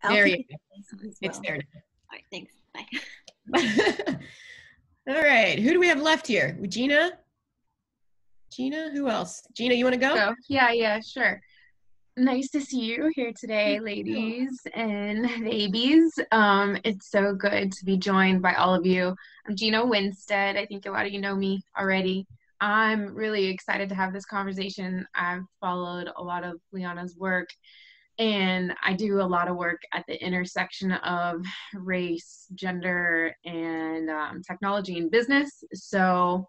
There you go. Well. It's there now. All right, thanks. Bye. All right, who do we have left here? Gina? Gina, who else? Gina, you want to go? Oh, yeah, sure. Nice to see you here today, ladies and babies. It's so good to be joined by all of you. I'm Gina Winstead. I think a lot of you know me already. I'm really excited to have this conversation. I've followed a lot of Liana's work, and I do a lot of work at the intersection of race, gender, and technology and business. So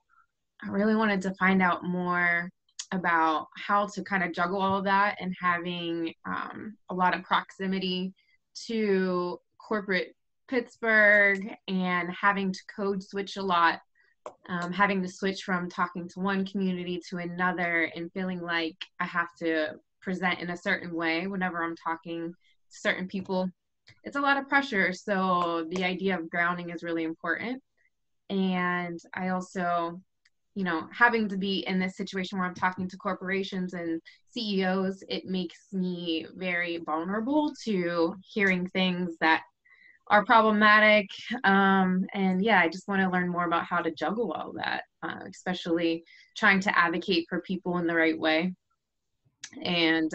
I really wanted to find out more about how to kind of juggle all of that, and having a lot of proximity to corporate Pittsburgh and having to code switch a lot, having to switch from talking to one community to another and feeling like I have to present in a certain way whenever I'm talking to certain people. It's a lot of pressure. So the idea of grounding is really important. And I also, having to be in this situation where I'm talking to corporations and CEOs, it makes me very vulnerable to hearing things that are problematic. And yeah, I just want to learn more about how to juggle all that, especially trying to advocate for people in the right way. And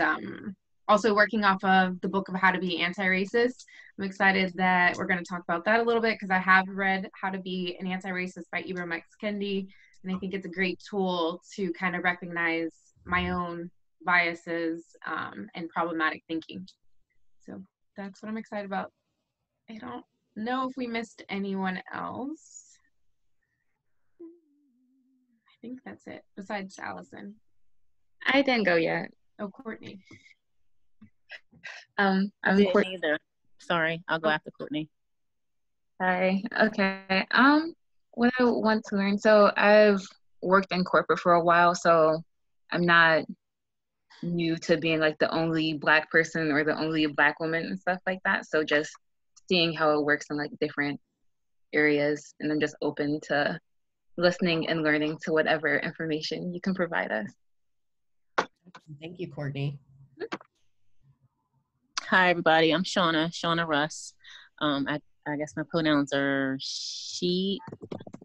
also working off of the book of How to Be Anti-Racist. I'm excited that we're going to talk about that a little bit, because I have read How to Be an Anti-Racist by Ibram X. Kendi. And I think it's a great tool to kind of recognize my own biases and problematic thinking. So that's what I'm excited about. I don't know if we missed anyone else. I think that's it, besides Allison. I didn't go yet. Oh, Courtney. I'm didn't either. Sorry, I'll go after Courtney. Hi. Okay. What I want to learn. So I've worked in corporate for a while, so I'm not new to being like the only Black person or the only Black woman and stuff like that. So just seeing how it works in like different areas, and I'm just open to listening and learning to whatever information you can provide us. Thank you, Courtney. Hi, everybody. I'm Shauna Russ. I guess my pronouns are she,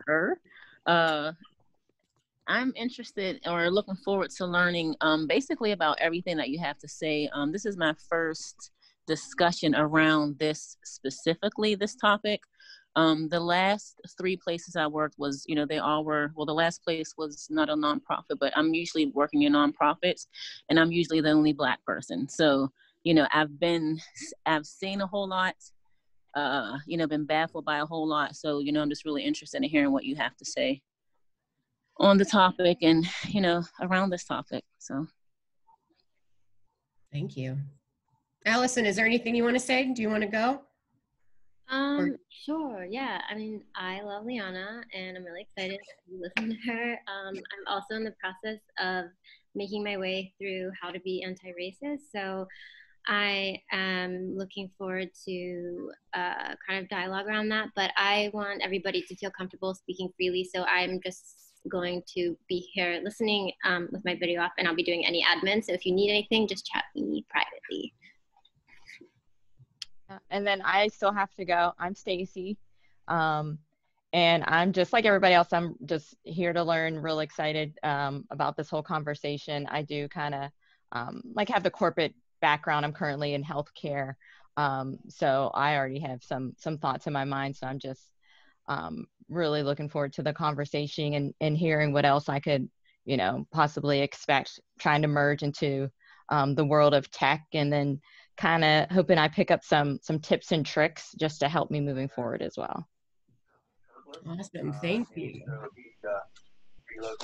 her. I'm interested or looking forward to learning basically about everything that you have to say. This is my first discussion around this specifically, this topic. The last 3 places I worked was, they all were, well, the last place was not a nonprofit, but I'm usually working in nonprofits, and I'm usually the only Black person. So, I've seen a whole lot, been baffled by a whole lot. So, I'm just really interested in hearing what you have to say on the topic and, around this topic. So. Thank you. Allison, is there anything you want to say? Do you want to go? Sure, yeah. I mean, I love Liana, and I'm really excited to listen to her. I'm also in the process of making my way through How to Be Anti-Racist, so I am looking forward to kind of dialogue around that, but I want everybody to feel comfortable speaking freely, so I'm just going to be here listening with my video off, and I'll be doing any admin, so if you need anything, just chat me privately. And then I still have to go. I'm Stacy, and I'm just like everybody else. I'm just here to learn. Real excited about this whole conversation. I do kind of have the corporate background. I'm currently in healthcare, so I already have some thoughts in my mind. So I'm just really looking forward to the conversation and hearing what else I could, possibly expect, trying to merge into the world of tech, and then kind of hoping I pick up some tips and tricks just to help me moving forward as well. Awesome, thank you. Well,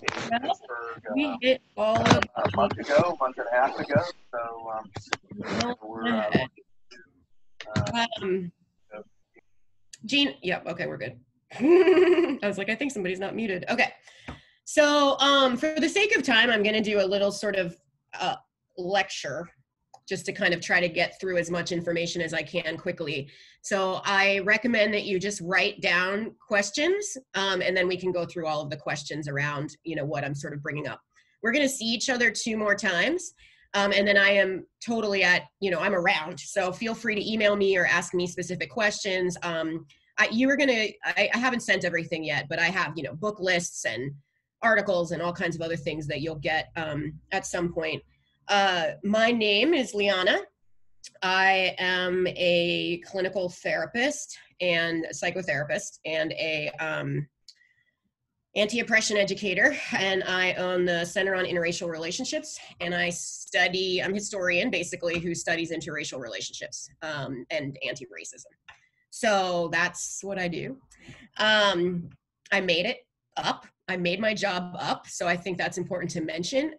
we hit all of a month and a half ago. So Jean, yep, okay, we're good. I was like, I think somebody's not muted. Okay, so for the sake of time, I'm going to do a little sort of lecture, just to kind of try to get through as much information as I can quickly. So I recommend that you just write down questions, and then we can go through all of the questions around, what I'm sort of bringing up. We're going to see each other 2 more times. And then I am totally I'm around. So feel free to email me or ask me specific questions. I haven't sent everything yet, but I have, book lists and articles and all kinds of other things that you'll get at some point. My name is Liana. I am a clinical therapist and a psychotherapist and a anti-oppression educator, and I own the Center on Interracial Relationships, and I'm a historian basically who studies interracial relationships and anti-racism. So that's what I do. I made it up. I made my job up, so I think that's important to mention.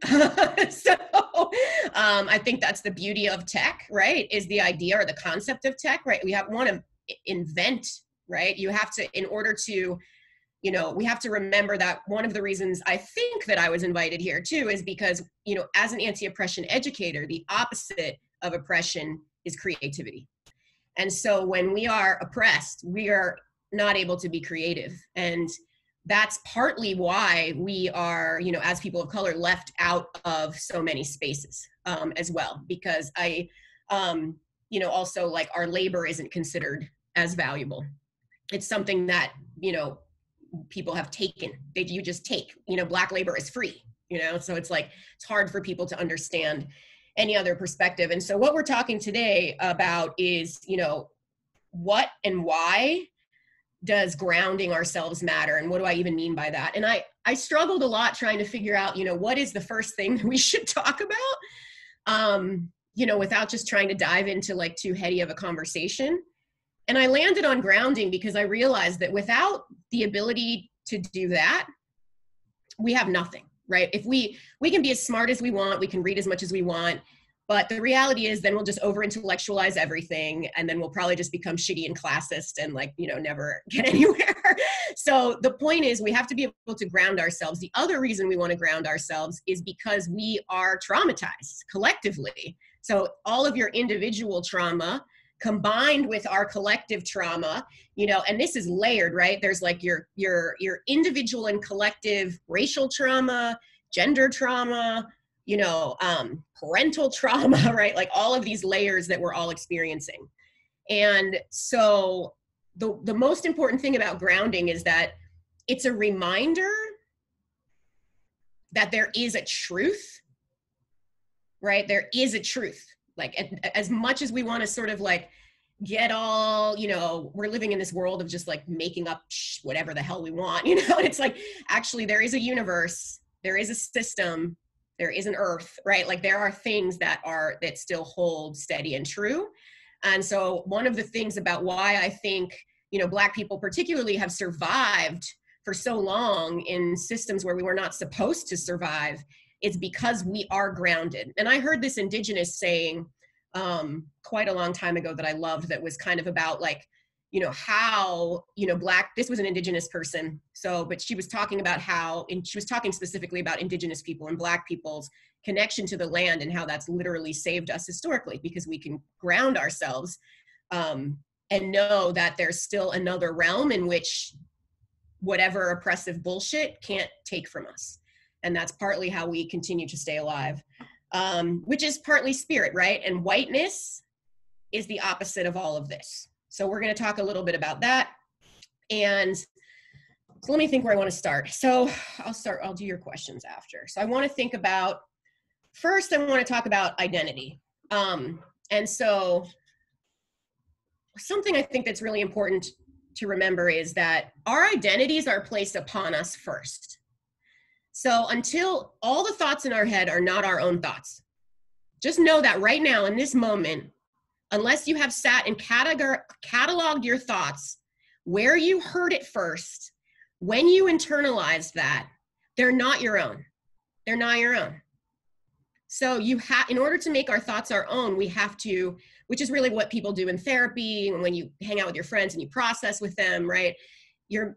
I think that's the beauty of tech, right? Is the idea or the concept of tech, right? We want to invent, right? You have to, in order to, we have to remember that one of the reasons I think that I was invited here too is because, as an anti-oppression educator, the opposite of oppression is creativity. And so when we are oppressed, we are not able to be creative. And that's partly why we are, as people of color, left out of so many spaces as well, because also like our labor isn't considered as valuable. It's something that, people have taken. You just take, Black labor is free, so it's like, it's hard for people to understand any other perspective. And so what we're talking today about is, what and why does grounding ourselves matter? And what do I even mean by that? And I struggled a lot trying to figure out, what is the first thing we should talk about, without just trying to dive into like too heady of a conversation. And I landed on grounding because I realized that without the ability to do that, we have nothing, right? If we can be as smart as we want, we can read as much as we want, but the reality is then we'll just over-intellectualize everything, and then we'll probably just become shitty and classist and never get anywhere. So the point is we have to be able to ground ourselves. The other reason we want to ground ourselves is because we are traumatized collectively. So all of your individual trauma combined with our collective trauma, and this is layered, right? There's like your individual and collective racial trauma, gender trauma, parental trauma, right? Like all of these layers that we're all experiencing. And so the most important thing about grounding is that it's a reminder that there is a truth, right? There is a truth. Like as much as we want to sort of like get all, we're living in this world of just like making up whatever the hell we want, and it's like, actually there is a universe, there is a system, there is an earth, right? Like there are things that still hold steady and true. And so one of the things about why I think, Black people particularly have survived for so long in systems where we were not supposed to survive is because we are grounded. And I heard this indigenous saying quite a long time ago that I loved, that was kind of about like, how, this was an indigenous person. So, but she was talking about she was talking specifically about indigenous people and Black people's connection to the land and how that's literally saved us historically, because we can ground ourselves and know that there's still another realm in which whatever oppressive bullshit can't take from us. And that's partly how we continue to stay alive, which is partly spirit, right? And whiteness is the opposite of all of this. So we're going to talk a little bit about that. And so let me think where I want to start. So I'll do your questions after. So I want to think about, first I want to talk about identity. And so something I think that's really important to remember is that our identities are placed upon us first. So until all the thoughts in our head are not our own thoughts, just know that right now in this moment, unless you have sat and cataloged your thoughts, where you heard it first, when you internalized that, they're not your own. They're not your own. So in order to make our thoughts our own, we have to, which is really what people do in therapy, and when you hang out with your friends and you process with them, right? You're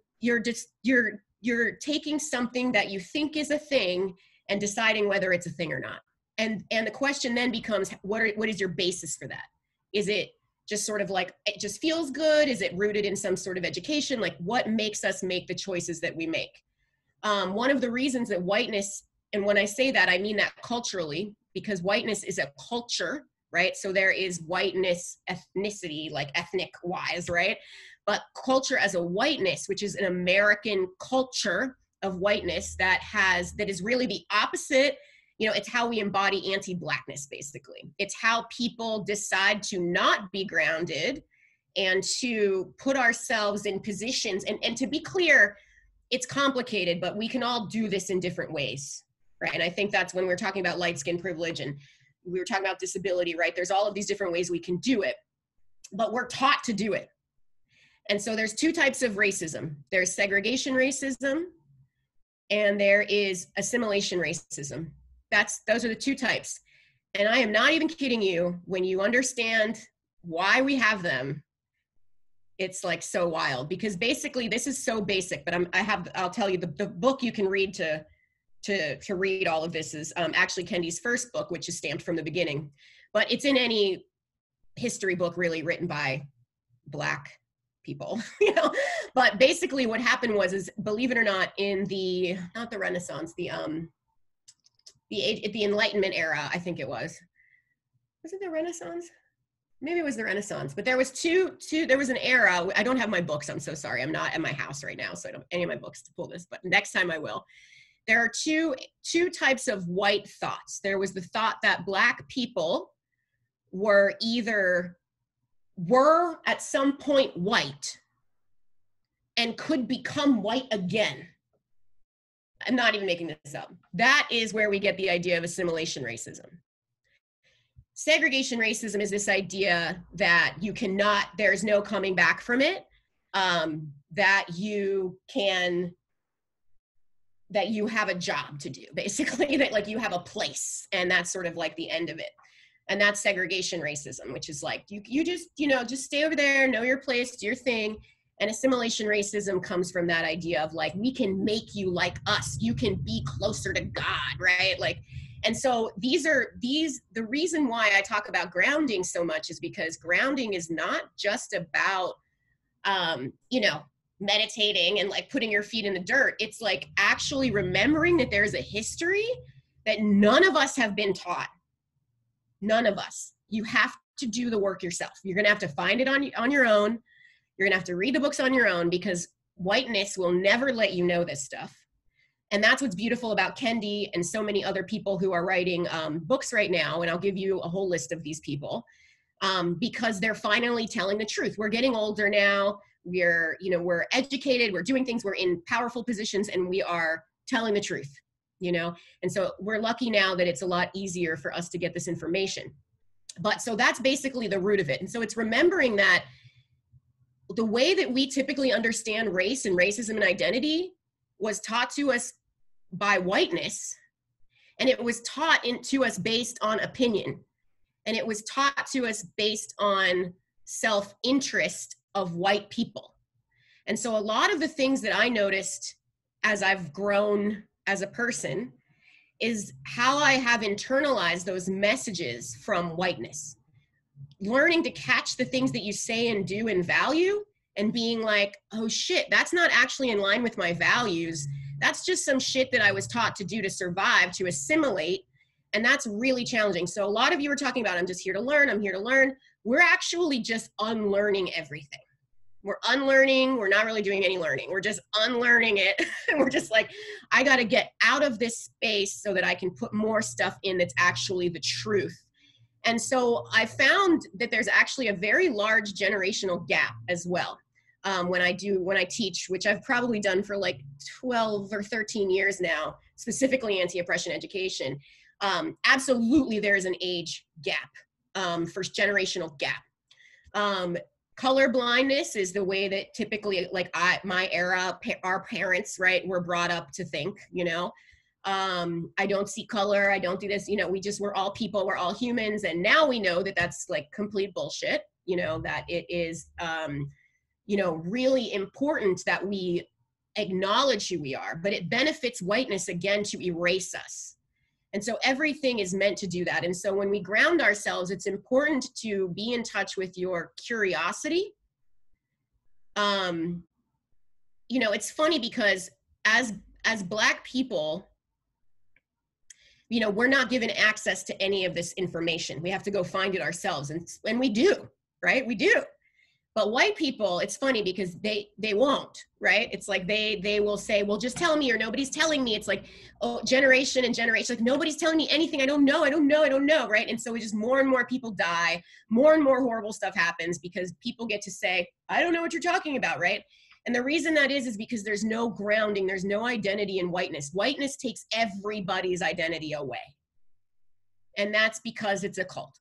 taking something that you think is a thing and deciding whether it's a thing or not. And the question then becomes, what is your basis for that? Is it just sort of like, it just feels good? Is it rooted in some sort of education? Like what makes us make the choices that we make? One of the reasons that whiteness, and when I say that, I mean that culturally, because whiteness is a culture, right? So there is whiteness, ethnicity, like ethnic wise, right? But culture as a whiteness, which is an American culture of whiteness that is really the opposite. You know, it's how we embody anti-Blackness, basically. It's how people decide to not be grounded and to put ourselves in positions. And to be clear, it's complicated, but we can all do this in different ways, right? And I think that's when we're talking about light skin privilege and we were talking about disability, right? There's all of these different ways we can do it, but we're taught to do it. And so there's two types of racism. There's segregation racism and there is assimilation racism. Those are the two types. And I am not even kidding you. When you understand why we have them, it's like so wild, because basically this is so basic, but I'll tell you the book you can read to read all of this is actually Kendi's first book, which is stamped from the beginning, but it's in any history book really written by Black people, you know. But basically what happened is, believe it or not, in not the Renaissance, the Enlightenment era, I think it was it the Renaissance? Maybe it was the Renaissance, but there was there was an era. I don't have my books. I'm so sorry. I'm not at my house right now, so I don't have any of my books to pull this, but next time I will. There are two types of white thoughts. There was the thought that Black people were at some point white and could become white again. I'm not even making this up. That is where we get the idea of assimilation racism. Segregation racism is this idea that there's no coming back from it, that you have a job to do, basically, that like you have a place and that's sort of like the end of it. And that's segregation racism, which is like, you just, just stay over there, know your place, do your thing. And assimilation racism comes from that idea of like, we can make you like us, you can be closer to God, right? Like, and so the reason why I talk about grounding so much is because grounding is not just about, meditating and like putting your feet in the dirt. It's like actually remembering that there's a history that none of us have been taught. None of us. You have to do the work yourself. You're going to have to find it on your own. You're going to have to read the books on your own, because whiteness will never let you know this stuff. And that's what's beautiful about Kendi and so many other people who are writing books right now. And I'll give you a whole list of these people, because they're finally telling the truth. We're getting older now. We're educated, we're doing things, we're in powerful positions, and we are telling the truth, And so we're lucky now that it's a lot easier for us to get this information. But so that's basically the root of it. And so it's remembering that the way that we typically understand race and racism and identity was taught to us by whiteness, and it was taught to us based on opinion, and it was taught to us based on self-interest of white people. And so a lot of the things that I noticed as I've grown as a person is how I have internalized those messages from whiteness. Learning to catch the things that you say and do and value, and being like, oh shit, that's not actually in line with my values. That's just some shit that I was taught to do to survive, to assimilate. And that's really challenging. So a lot of you were talking about, I'm just here to learn, I'm here to learn. We're actually just unlearning everything. We're unlearning, we're not really doing any learning. We're just unlearning it. And we're just like, I gotta get out of this space so that I can put more stuff in that's actually the truth. And so I found that there's actually a very large generational gap as well. When I teach, which I've probably done for like 12 or 13 years now, specifically anti-oppression education, absolutely there is an age gap, first generational gap. Color blindness is the way that typically, like my era, our parents, right, were brought up to think, I don't see color, I don't do this, we're all people, we're all humans. And now we know that that's like complete bullshit, that it is, really important that we acknowledge who we are, but it benefits whiteness again to erase us. And so everything is meant to do that. And so when we ground ourselves, it's important to be in touch with your curiosity. It's funny because as Black people, you know, we're not given access to any of this information. We have to go find it ourselves. And we do, right? We do. But white people, it's funny because they won't, right? It's like they will say, well, just tell me, or nobody's telling me. It's like, oh, generation and generation, like nobody's telling me anything. I don't know, right? And so just more and more people die, more and more horrible stuff happens because people get to say, I don't know what you're talking about, right? And the reason that is because there's no grounding, there's no identity in whiteness. Whiteness takes everybody's identity away. And that's because it's a cult.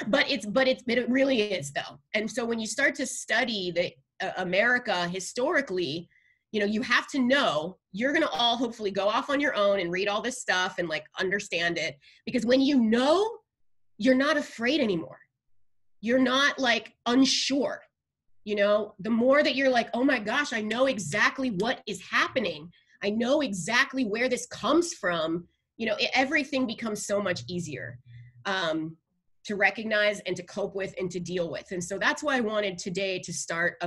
but it really is though. And so when you start to study the America historically, you know, you have to know, you're going to all hopefully go off on your own and read all this stuff and like understand it, because when you know, you're not afraid anymore. You're not like unsure. You know, the more that you're like, oh my gosh, I know exactly what is happening. I know exactly where this comes from. You know, everything becomes so much easier to recognize and to cope with and to deal with. And so that's why I wanted today to start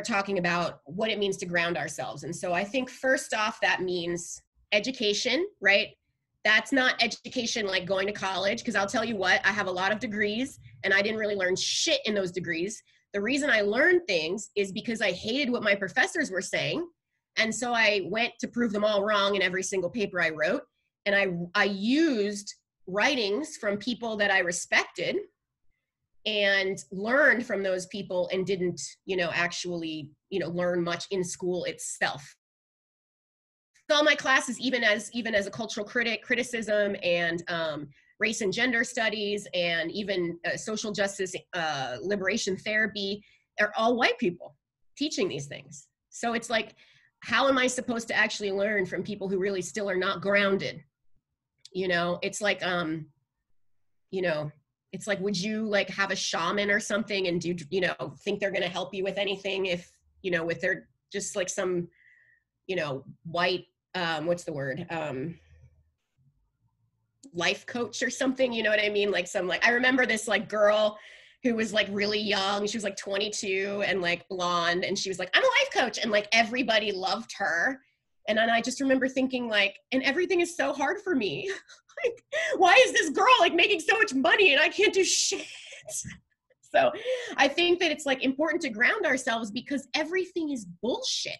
talking about what it means to ground ourselves. And so I think first off, that means education, right? That's not education like going to college, because I'll tell you what, I have a lot of degrees and I didn't really learn shit in those degrees. The reason I learned things is because I hated what my professors were saying. And so I went to prove them all wrong in every single paper I wrote. And I used writings from people that I respected and learned from those people and didn't, you know, actually, you know, learn much in school itself. All my classes, even as a cultural criticism and race and gender studies and even social justice liberation therapy, are all white people teaching these things. So it's like, how am I supposed to actually learn from people who really still are not grounded? You know, it's like, you know, it's like, would you like have a shaman or something and do, you know, think they're going to help you with anything if, you know, with their just like some, you know, white, what's the word? Life coach or something, you know what I mean? Like some, like, I remember this like girl who was like really young. She was like 22 and like blonde. And she was like, I'm a life coach. And like everybody loved her. And then I just remember thinking like, and everything is so hard for me. Like, why is this girl like making so much money and I can't do shit? So I think that it's like important to ground ourselves because everything is bullshit.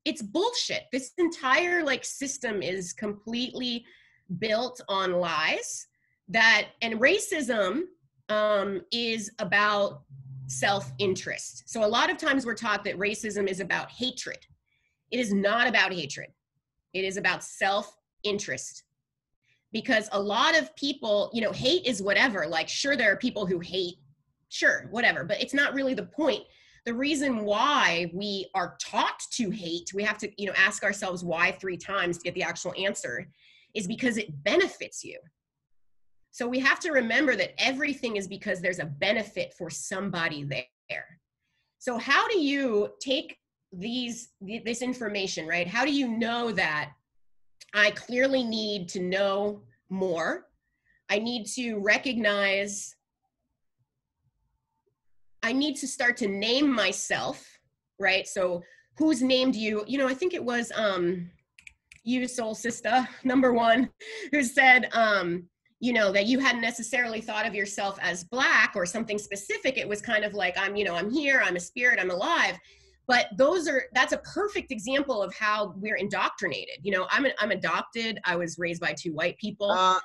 It's bullshit. This entire like system is completely built on lies and racism is about self-interest. So a lot of times we're taught that racism is about hatred. It is not about hatred. It is about self-interest. Because a lot of people, you know, hate is whatever. Like, sure, there are people who hate, sure, whatever, but it's not really the point. The reason why we are taught to hate, we have to, you know, ask ourselves why 3 times to get the actual answer, is because it benefits you. So we have to remember that everything is because there's a benefit for somebody there. So how do you take this information, right? How do you know that I clearly need to know more? I need to recognize, I need to start to name myself, right? So who's named you? You know, I think it was you, Soul Sister, #1, who said, you know, that you hadn't necessarily thought of yourself as Black or something specific. It was kind of like, I'm here, I'm a spirit, I'm alive. But that's a perfect example of how we're indoctrinated. You know, I'm adopted. I was raised by 2 white people.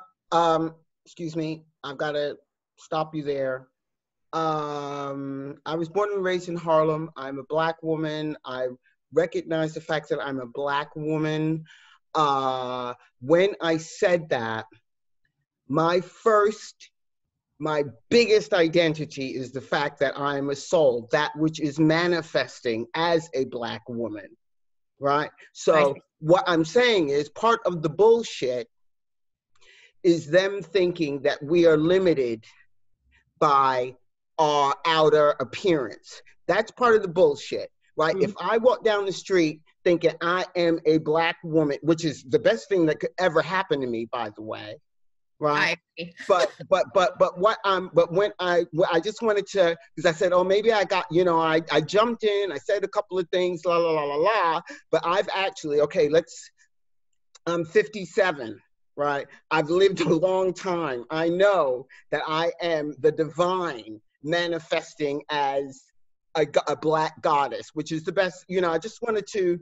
Excuse me, I've got to stop you there. I was born and raised in Harlem. I'm a Black woman. I recognize the fact that I'm a Black woman. When I said that, my biggest identity is the fact that I'm a soul, that which is manifesting as a Black woman, right? So what I'm saying is part of the bullshit is them thinking that we are limited by our outer appearance. That's part of the bullshit, right? Mm-hmm. If I walk down the street thinking I am a Black woman, which is the best thing that could ever happen to me, by the way, right? But when I just wanted to, because I said, oh, maybe I got, you know, I jumped in, I said a couple of things, la la la la la, but I've actually, okay, I'm 57, right? I've lived a long time. I know that I am the divine manifesting as a Black goddess, which is the best. You know, I just wanted to,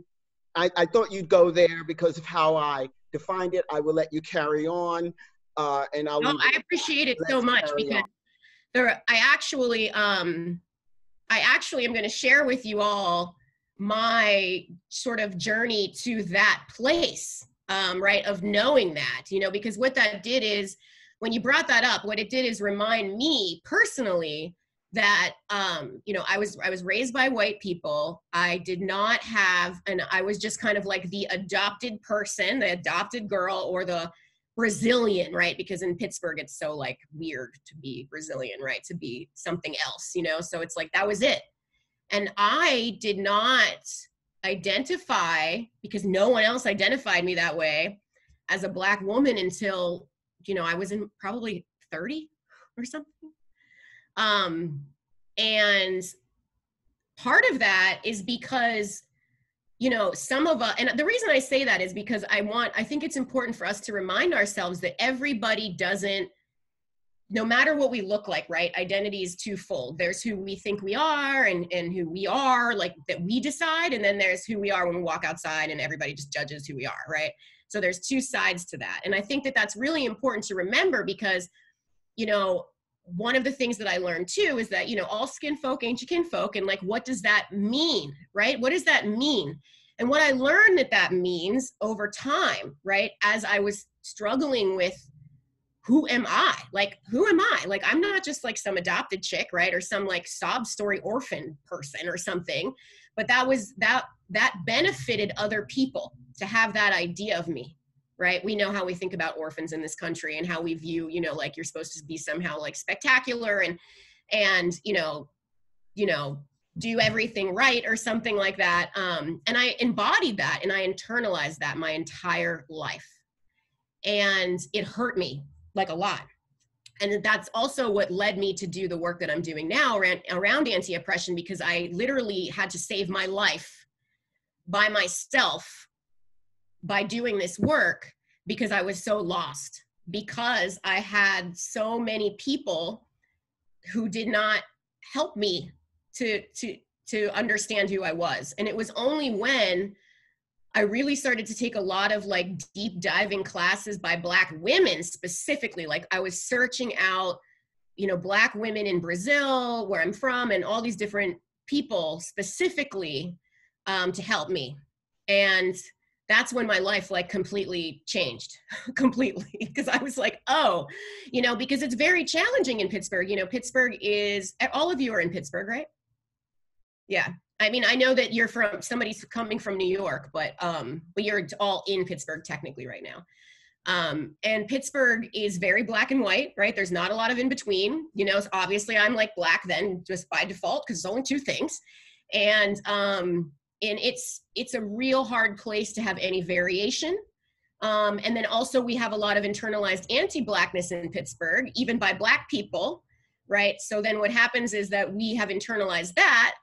I thought you'd go there because of how I defined it. I will let you carry on. And I'll No, I appreciate it so much because I actually am going to share with you all my sort of journey to that place, right, of knowing that, you know, because what that did is, when you brought that up, what it did is remind me personally that, you know, I was raised by white people. I did not have, and I was just kind of like the adopted person, the adopted girl, or the Brazilian, right? Because in Pittsburgh, it's so like weird to be Brazilian, right? To be something else, you know? So it's like, that was it. And I did not identify, because no one else identified me that way, as a Black woman until, you know, I was in probably 30 or something. And part of that is because, you know, some of us, and the reason I say that is because I think it's important for us to remind ourselves that everybody doesn't, no matter what we look like, right? Identity is twofold. There's who we think we are and who we are, like that we decide. And then there's who we are when we walk outside and everybody just judges who we are, right? So there's two sides to that. And I think that that's really important to remember because, you know, one of the things that I learned too is that, you know, all skin folk ain't your kin folk. And like, what does that mean, right? What does that mean? And what I learned that means over time, right? As I was struggling with, who am I? Like, who am I? Like, I'm not just like some adopted chick, right? Or some like sob story orphan person or something, but that benefited other people to have that idea of me, right? We know how we think about orphans in this country and how we view, you know, like you're supposed to be somehow like spectacular and, you know, do everything right or something like that. And I embodied that and I internalized that my entire life. And it hurt me like a lot. And that's also what led me to do the work that I'm doing now around anti-oppression, because I literally had to save my life by myself by doing this work because I was so lost, because I had so many people who did not help me to understand who I was. And it was only when I really started to take a lot of like deep diving classes by Black women specifically. Like I was searching out, you know, Black women in Brazil, where I'm from, and all these different people specifically to help me. And that's when my life like completely changed, completely. Because I was like, oh, you know, because it's very challenging in Pittsburgh. You know, Pittsburgh is, all of you are in Pittsburgh, right? Yeah. I mean, I know that you're from, somebody's coming from New York, but you're all in Pittsburgh technically right now. And Pittsburgh is very black and white, right? There's not a lot of in between, you know, obviously I'm like Black then just by default, because it's only two things. And it's a real hard place to have any variation. And then also we have a lot of internalized anti-Blackness in Pittsburgh, even by Black people, right? So then what happens is that we have internalized that.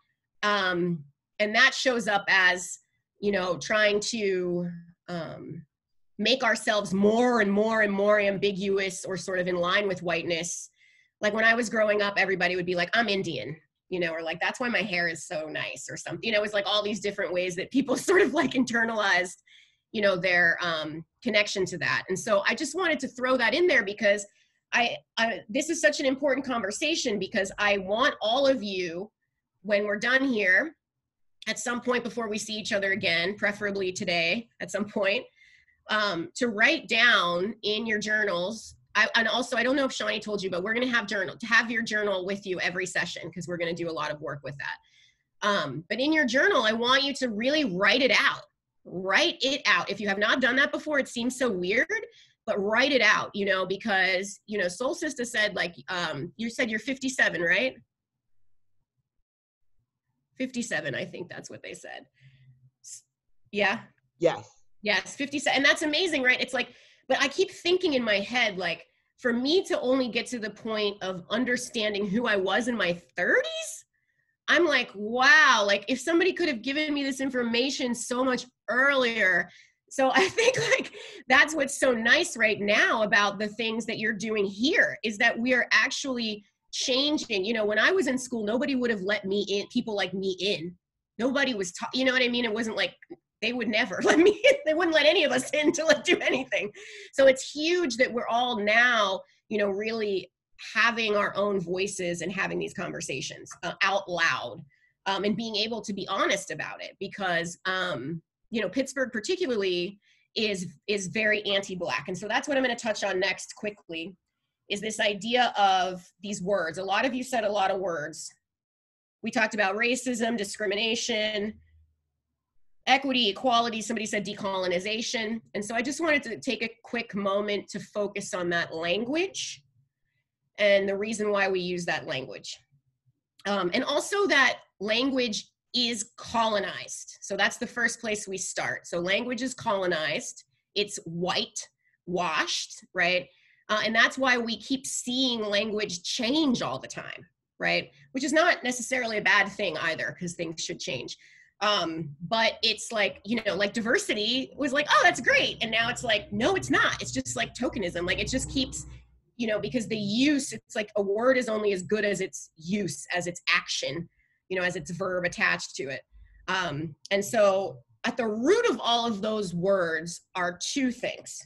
And that shows up as, you know, trying to make ourselves more and more and more ambiguous or sort of in line with whiteness. Like when I was growing up, everybody would be like, I'm Indian, you know, or like, that's why my hair is so nice or something. You know, it was like all these different ways that people sort of like internalized, you know, their connection to that. And so I just wanted to throw that in there because this is such an important conversation, because I want all of you, when we're done here, at some point before we see each other again, preferably today at some point, to write down in your journals. And also, I don't know if Shawnee told you, but we're going to have your journal with you every session, because we're going to do a lot of work with that. But in your journal, I want you to really write it out. Write it out. If you have not done that before, it seems so weird, but write it out, you know, because, you know, Soul Sister said, like, you said you're 57, right? 57, I think that's what they said. Yeah? Yes. Yes, 57. And that's amazing, right? It's like, but I keep thinking in my head, like, for me to only get to the point of understanding who I was in my 30s, I'm like, wow, like if somebody could have given me this information so much earlier, So I think like that's what's so nice right now about the things that you're doing here is that we are actually changing. You know, when I was in school, nobody would have let me in, people like me in. Nobody was, you know what I mean? It wasn't like, they would never let me in. They wouldn't let any of us in to like do anything. So it's huge that we're all now, you know, really having our own voices and having these conversations out loud and being able to be honest about it because, you know, Pittsburgh particularly is very anti-Black. And so that's what I'm going to touch on next quickly is this idea of these words. A lot of you said a lot of words. We talked about racism, discrimination, equity, equality. Somebody said decolonization. And so I just wanted to take a quick moment to focus on that language and the reason why we use that language. And also that language is colonized. So that's the first place we start. So language is colonized. It's whitewashed, right? And that's why we keep seeing language change all the time, right? Which is not necessarily a bad thing either, because things should change. But it's like, you know, like diversity was like, oh, that's great. And now it's like, no, it's not. It's just like tokenism. Like it just keeps, you know, because the use, it's like a word is only as good as its use, as its action, you know, as its verb attached to it. And so at the root of all of those words are two things.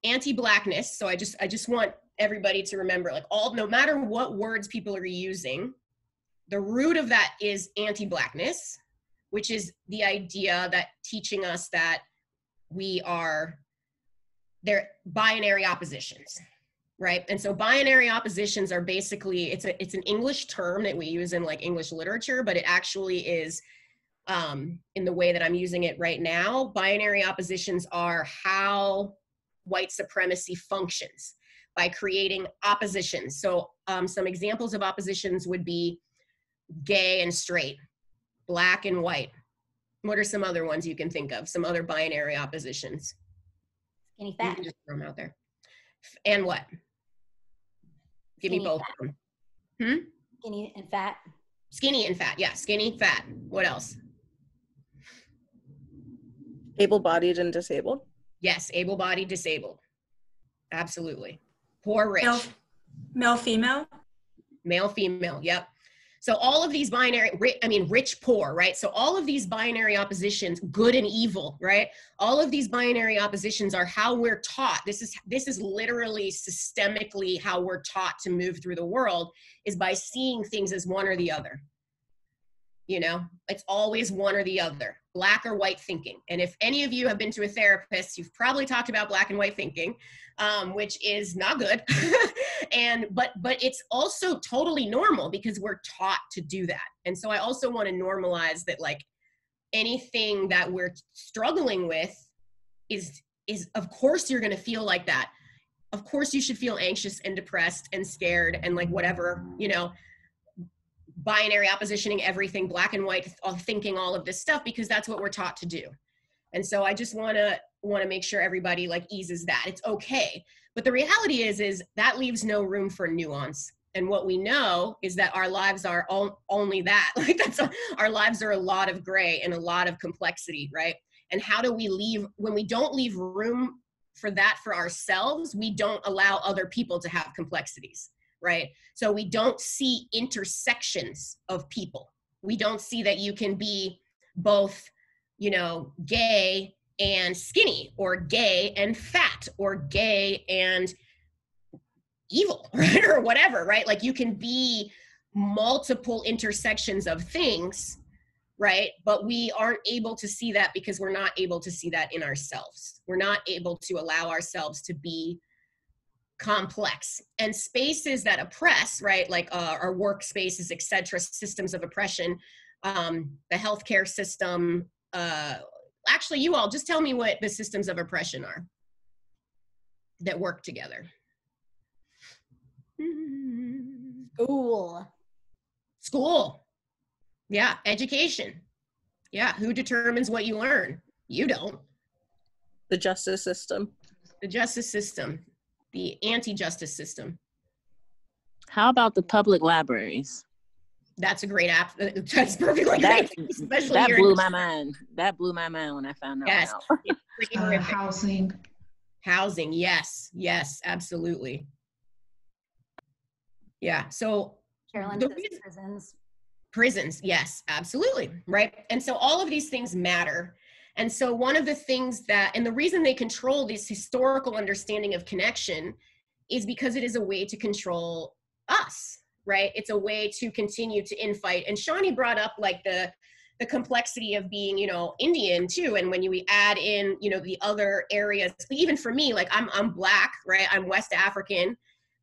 Anti-Blackness. So I just want everybody to remember, like no matter what words people are using, the root of that is anti-Blackness, which is the idea that teaching us that they're binary oppositions, right? And so binary oppositions are basically, it's an English term that we use in like English literature, but it actually is, in the way that I'm using it right now, binary oppositions are how white supremacy functions by creating oppositions. So some examples of oppositions would be gay and straight, Black and white. What are some other ones you can think of? Some other binary oppositions? Skinny fat. You can just throw them out there. And what? Give me both of them. Skinny and fat. Skinny and fat, yeah, skinny, fat. What else? Able-bodied and disabled. Yes, able-bodied, disabled. Absolutely. Poor, rich. Male, female. Male, female, yep. So all of these binary, rich, poor, right? So all of these binary oppositions, good and evil, right? All of these binary oppositions are how we're taught. This is literally systemically how we're taught to move through the world, is by seeing things as one or the other. You know, it's always one or the other, Black or white thinking. And if any of you have been to a therapist, you've probably talked about Black and white thinking, which is not good. But it's also totally normal because we're taught to do that. And so I also want to normalize that, like, anything that we're struggling with is of course you're going to feel like that. Of course you should feel anxious and depressed and scared and like whatever, you know, binary oppositioning everything, Black and white, thinking all of this stuff, because that's what we're taught to do. And so I just want to make sure everybody like eases that. It's okay. But the reality is that leaves no room for nuance. And what we know is that our lives are only that. Like our lives are a lot of gray and a lot of complexity, right? And how do we leave, when we don't leave room for that for ourselves, we don't allow other people to have complexities, right? So we don't see intersections of people. We don't see that you can be both, you know, gay and skinny, or gay and fat, or gay and evil, right? Or whatever, right? Like you can be multiple intersections of things, right? But we aren't able to see that because we're not able to see that in ourselves. We're not able to allow ourselves to be complex. And spaces that oppress, right? Like our workspaces, etc., systems of oppression, the healthcare system. Actually, you all just tell me what the systems of oppression are that work together. School. Yeah. Education. Yeah. Who determines what you learn? You don't. The justice system. The justice system. The anti-justice system. How about the public libraries? That's a great app. That's perfectly That great, especially that here. blew my mind. That blew my mind when I found that Yes, one out. it's pretty horrific. Housing. Housing, yes, yes, absolutely. Yeah. So Carolyn the says reason- prisons. yes, absolutely, right. And so all of these things matter. And so one of the things that, and the reason they control this historical understanding of connection is because it is a way to control us, right? It's a way to continue to infight. And Shawnee brought up like the complexity of being, you know, Indian too. And when we add in, you know, the other areas, even for me, like I'm Black, right? I'm West African,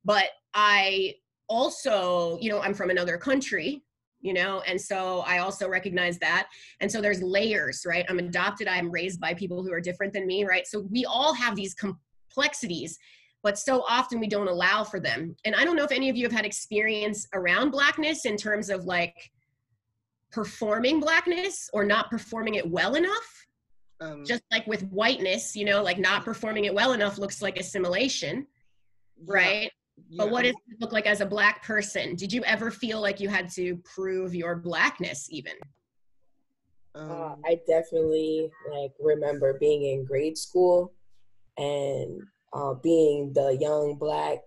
but I also, you know, I'm from another country, you know, and so I also recognize that. And so there's layers, right? I'm adopted, I'm raised by people who are different than me, right? So we all have these complexities, but so often we don't allow for them. And I don't know if any of you have had experience around Blackness in terms of like performing Blackness or not performing it well enough. Just like with whiteness, you know, like not performing it well enough looks like assimilation, right? But what does it look like as a Black person? Did you ever feel like you had to prove your Blackness even? I definitely like remember being in grade school and being the young Black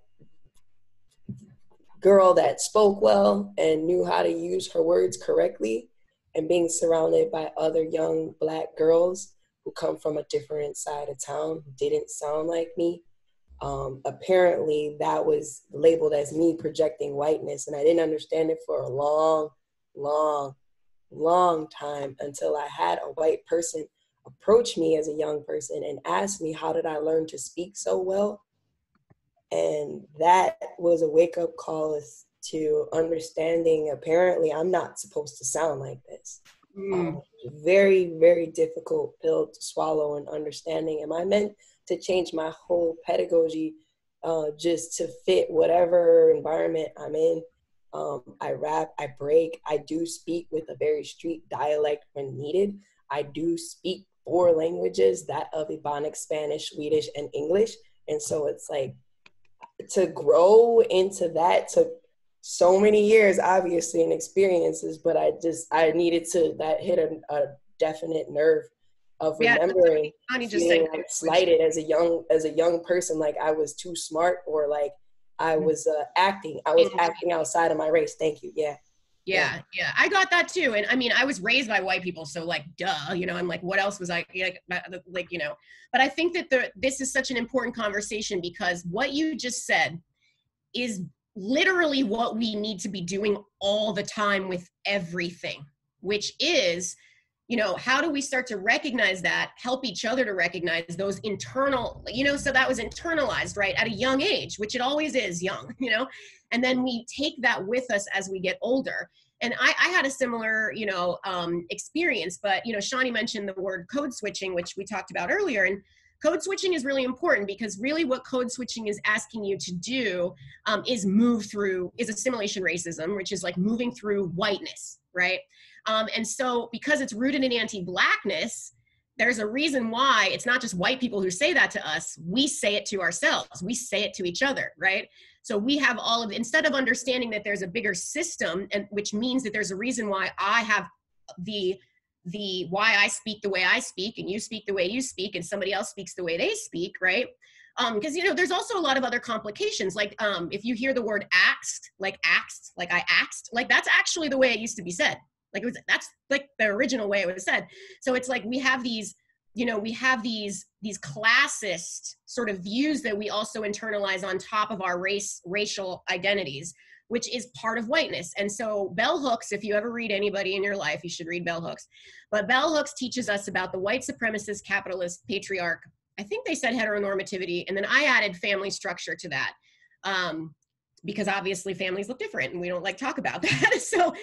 girl that spoke well and knew how to use her words correctly, and being surrounded by other young Black girls who come from a different side of town who didn't sound like me. Apparently that was labeled as me projecting whiteness, and I didn't understand it for a long time until I had a white person approach me as a young person and ask me, how did I learn to speak so well? And that was a wake-up call as to understanding, apparently I'm not supposed to sound like this. Very, very difficult pill to swallow, and understanding, am I meant to change my whole pedagogy just to fit whatever environment I'm in? I rap, I break, I do speak with a very street dialect when needed. I do speak 4 languages, that of Ebonics, Spanish, Swedish, and English. And so it's like, to grow into that took so many years, obviously, and experiences, but I needed to, that hit a definite nerve of remembering feeling like slighted as a young person, like I was too smart, or like I was acting outside of my race. Thank you. Yeah, I got that too. And I mean, I was raised by white people, so like, duh, you know, I'm like, what else was I like, you know? But I think that this is such an important conversation, because what you just said is literally what we need to be doing all the time with everything, which is, you know, how do we start to recognize that, help each other to recognize those internal, you know, so that was internalized, right, at a young age, which it always is young, you know, and then we take that with us as we get older. And I had a similar, you know, experience, but, you know, Shawnee mentioned the word code switching, which we talked about earlier. And code switching is really important, because really what code switching is asking you to do is assimilation racism, which is like moving through whiteness, right? And so because it's rooted in anti-Blackness, there's a reason why it's not just white people who say that to us. We say it to ourselves. We say it to each other, right? So we have instead of understanding that there's a bigger system, and which means that there's a reason why I have why I speak the way I speak, and you speak the way you speak, and somebody else speaks the way they speak, right? Because, you know, there's also a lot of other complications. Like if you hear the word axed, like I axed, like that's actually the way it used to be said. Like that's like the original way it was said. So it's like we have these, you know, these classist sort of views that we also internalize on top of our racial identities, which is part of whiteness. And so bell hooks, if you ever read anybody in your life, you should read bell hooks. But bell hooks teaches us about the white supremacist capitalist patriarch. I think they said heteronormativity, and then I added family structure to that. Because obviously families look different and we don't like talk about that. So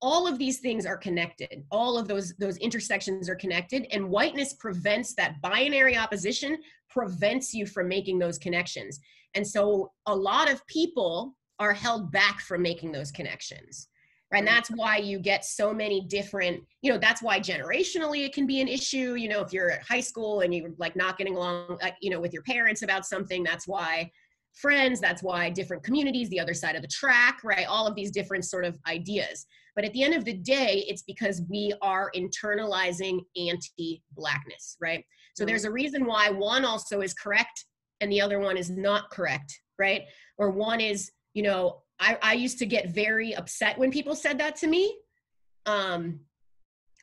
all of these things are connected. All of those intersections are connected, and whiteness prevents that. Binary opposition prevents you from making those connections. And so a lot of people are held back from making those connections. Right? And that's why you get so many different, you know, that's why generationally it can be an issue. You know, if you're at high school and you're like not getting along, like, you know, with your parents about something, that's why friends. That's why different communities, the other side of the track, right? All of these different sort of ideas. But at the end of the day, it's because we are internalizing anti-Blackness, right? So there's a reason why one also is correct and the other one is not correct, right? Or one is, you know, I used to get very upset when people said that to me,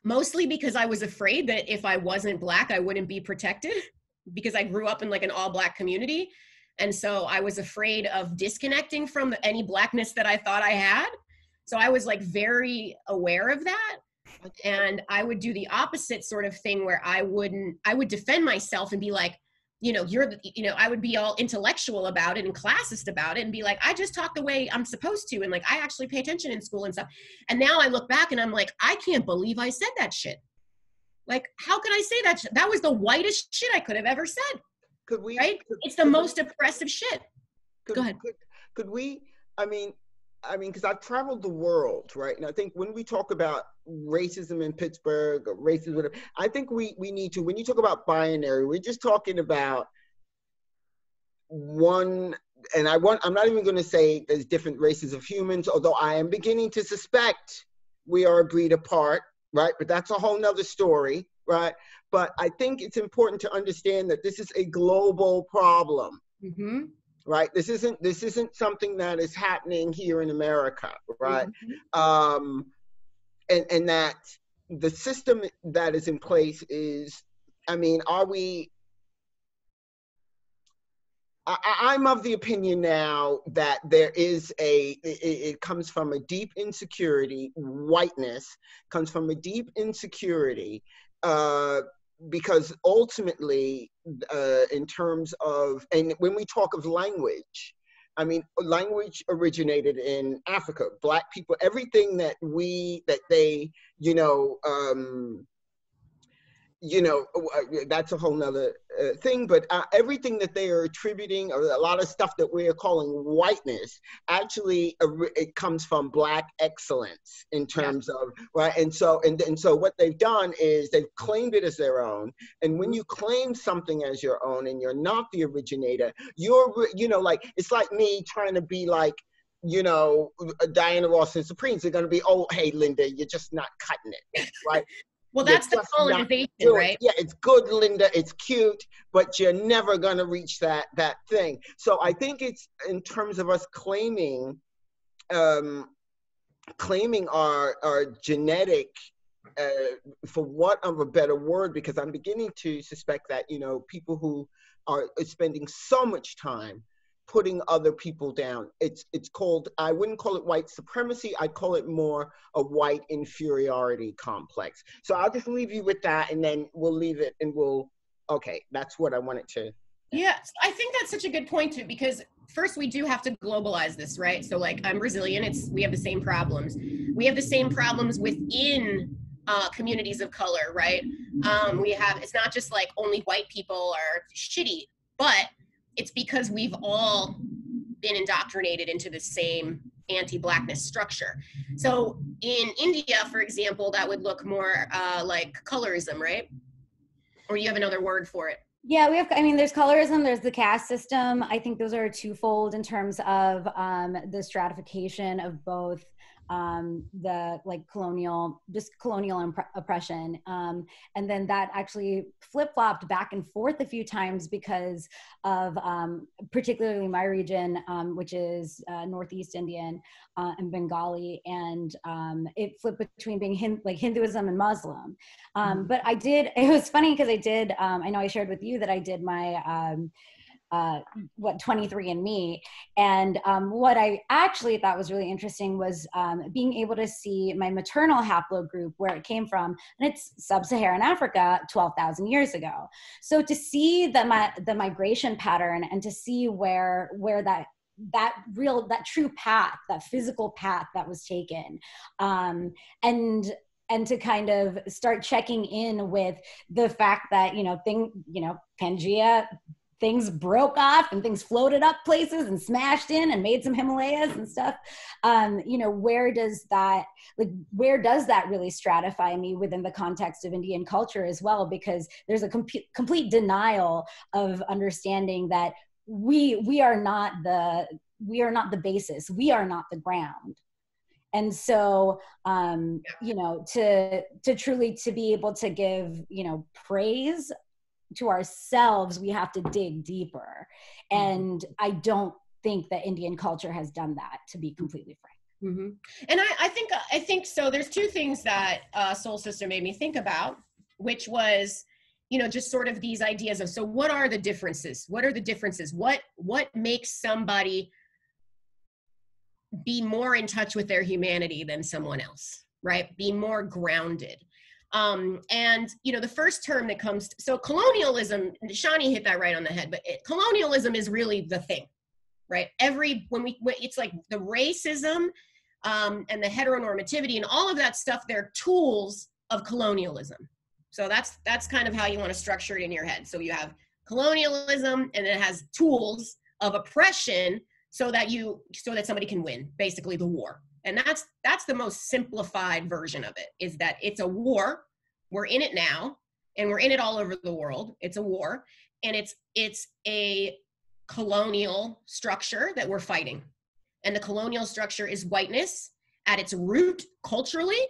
mostly because I was afraid that if I wasn't Black, I wouldn't be protected because I grew up in like an all Black community. And so I was afraid of disconnecting from any Blackness that I thought I had. So I was like very aware of that. And I would do the opposite sort of thing where I would defend myself and be like, you know, I would be all intellectual about it and classist about it and be like, I just talk the way I'm supposed to. And like, I actually pay attention in school and stuff. And now I look back and I'm like, I can't believe I said that shit. Like, how could I say that? That was the whitest shit I could have ever said. Could we, right? It's the most oppressive shit. Go ahead. Could we, I mean, because I've traveled the world, right? And I think when we talk about racism in Pittsburgh or racism, whatever, I think we need to, when you talk about binary, we're just talking about one, and I'm not even going to say there's different races of humans, although I am beginning to suspect we are a breed apart, right? But that's a whole nother story, right? But I think it's important to understand that this is a global problem. Mm-hmm. Right. This isn't something that is happening here in America. Right. Mm-hmm. And that the system that is in place is, I mean, I'm of the opinion now that there is it comes from a deep insecurity. Whiteness comes from a deep insecurity, because ultimately, in terms of, and when we talk of language, I mean, language originated in Africa. Black people, everything that they, that's a whole nother thing, but everything that they are attributing, or a lot of stuff that we're calling whiteness, actually it comes from Black excellence in terms of, right? And so what they've done is they've claimed it as their own. And when you claim something as your own and you're not the originator, you're, like, it's like me trying to be like, Diana Ross and Supremes. They're going to be, oh, hey, Linda, you're just not cutting it, right? Well, that's the colonization, right? Yeah, it's good, Linda, it's cute, but you're never going to reach that thing. So I think it's in terms of us claiming our genetic, for what of a better word, because I'm beginning to suspect that, people who are spending so much time putting other people down. It's called, I wouldn't call it white supremacy, I'd call it more a white inferiority complex. So I'll just leave you with that, and then we'll leave it, and okay, that's what I wanted to. Yeah, I think that's such a good point too, because first we do have to globalize this, right? So like, I'm Brazilian, we have the same problems. We have the same problems within communities of color, right? It's not just like only white people are shitty, but it's because we've all been indoctrinated into the same anti-Blackness structure. So in India, for example, that would look more like colorism, right? Or you have another word for it? Yeah, there's colorism, there's the caste system. I think those are twofold in terms of the stratification of both the colonial oppression. And then that actually flip-flopped back and forth a few times because of particularly my region, which is Northeast Indian and Bengali, and it flipped between being Hinduism and Muslim. But it was funny because I know I shared with you that I did my 23andMe, and what I actually thought was really interesting was being able to see my maternal haplogroup, where it came from, and it's sub-Saharan Africa 12,000 years ago. So to see the migration pattern and to see where that true path, that physical path that was taken, and to kind of start checking in with the fact that Pangea, things broke off and things floated up places and smashed in and made some Himalayas and stuff. Where does that really stratify me within the context of Indian culture as well? Because there's a complete denial of understanding that we are not the basis. We are not the ground. And so, you know, to truly to be able to give, you know, praise to ourselves, we have to dig deeper. And I don't think that Indian culture has done that, to be completely frank. Mm-hmm. And I think so. There's two things that Soul Sister made me think about, which was, you know, just sort of these ideas of, so what are the differences? What are the differences? What makes somebody be more in touch with their humanity than someone else, right? Be more grounded. And, you know, the first term that comes, so colonialism, Shani hit that right on the head, but colonialism is really the thing, right? It's like the racism and the heteronormativity and all of that stuff, they're tools of colonialism. So that's kind of how you want to structure it in your head. So you have colonialism, and it has tools of oppression so that somebody can win, basically the war. And that's the most simplified version of it, is that it's a war. We're in it now, and we're in it all over the world. It's a war, and it's a colonial structure that we're fighting. And the colonial structure is whiteness at its root culturally.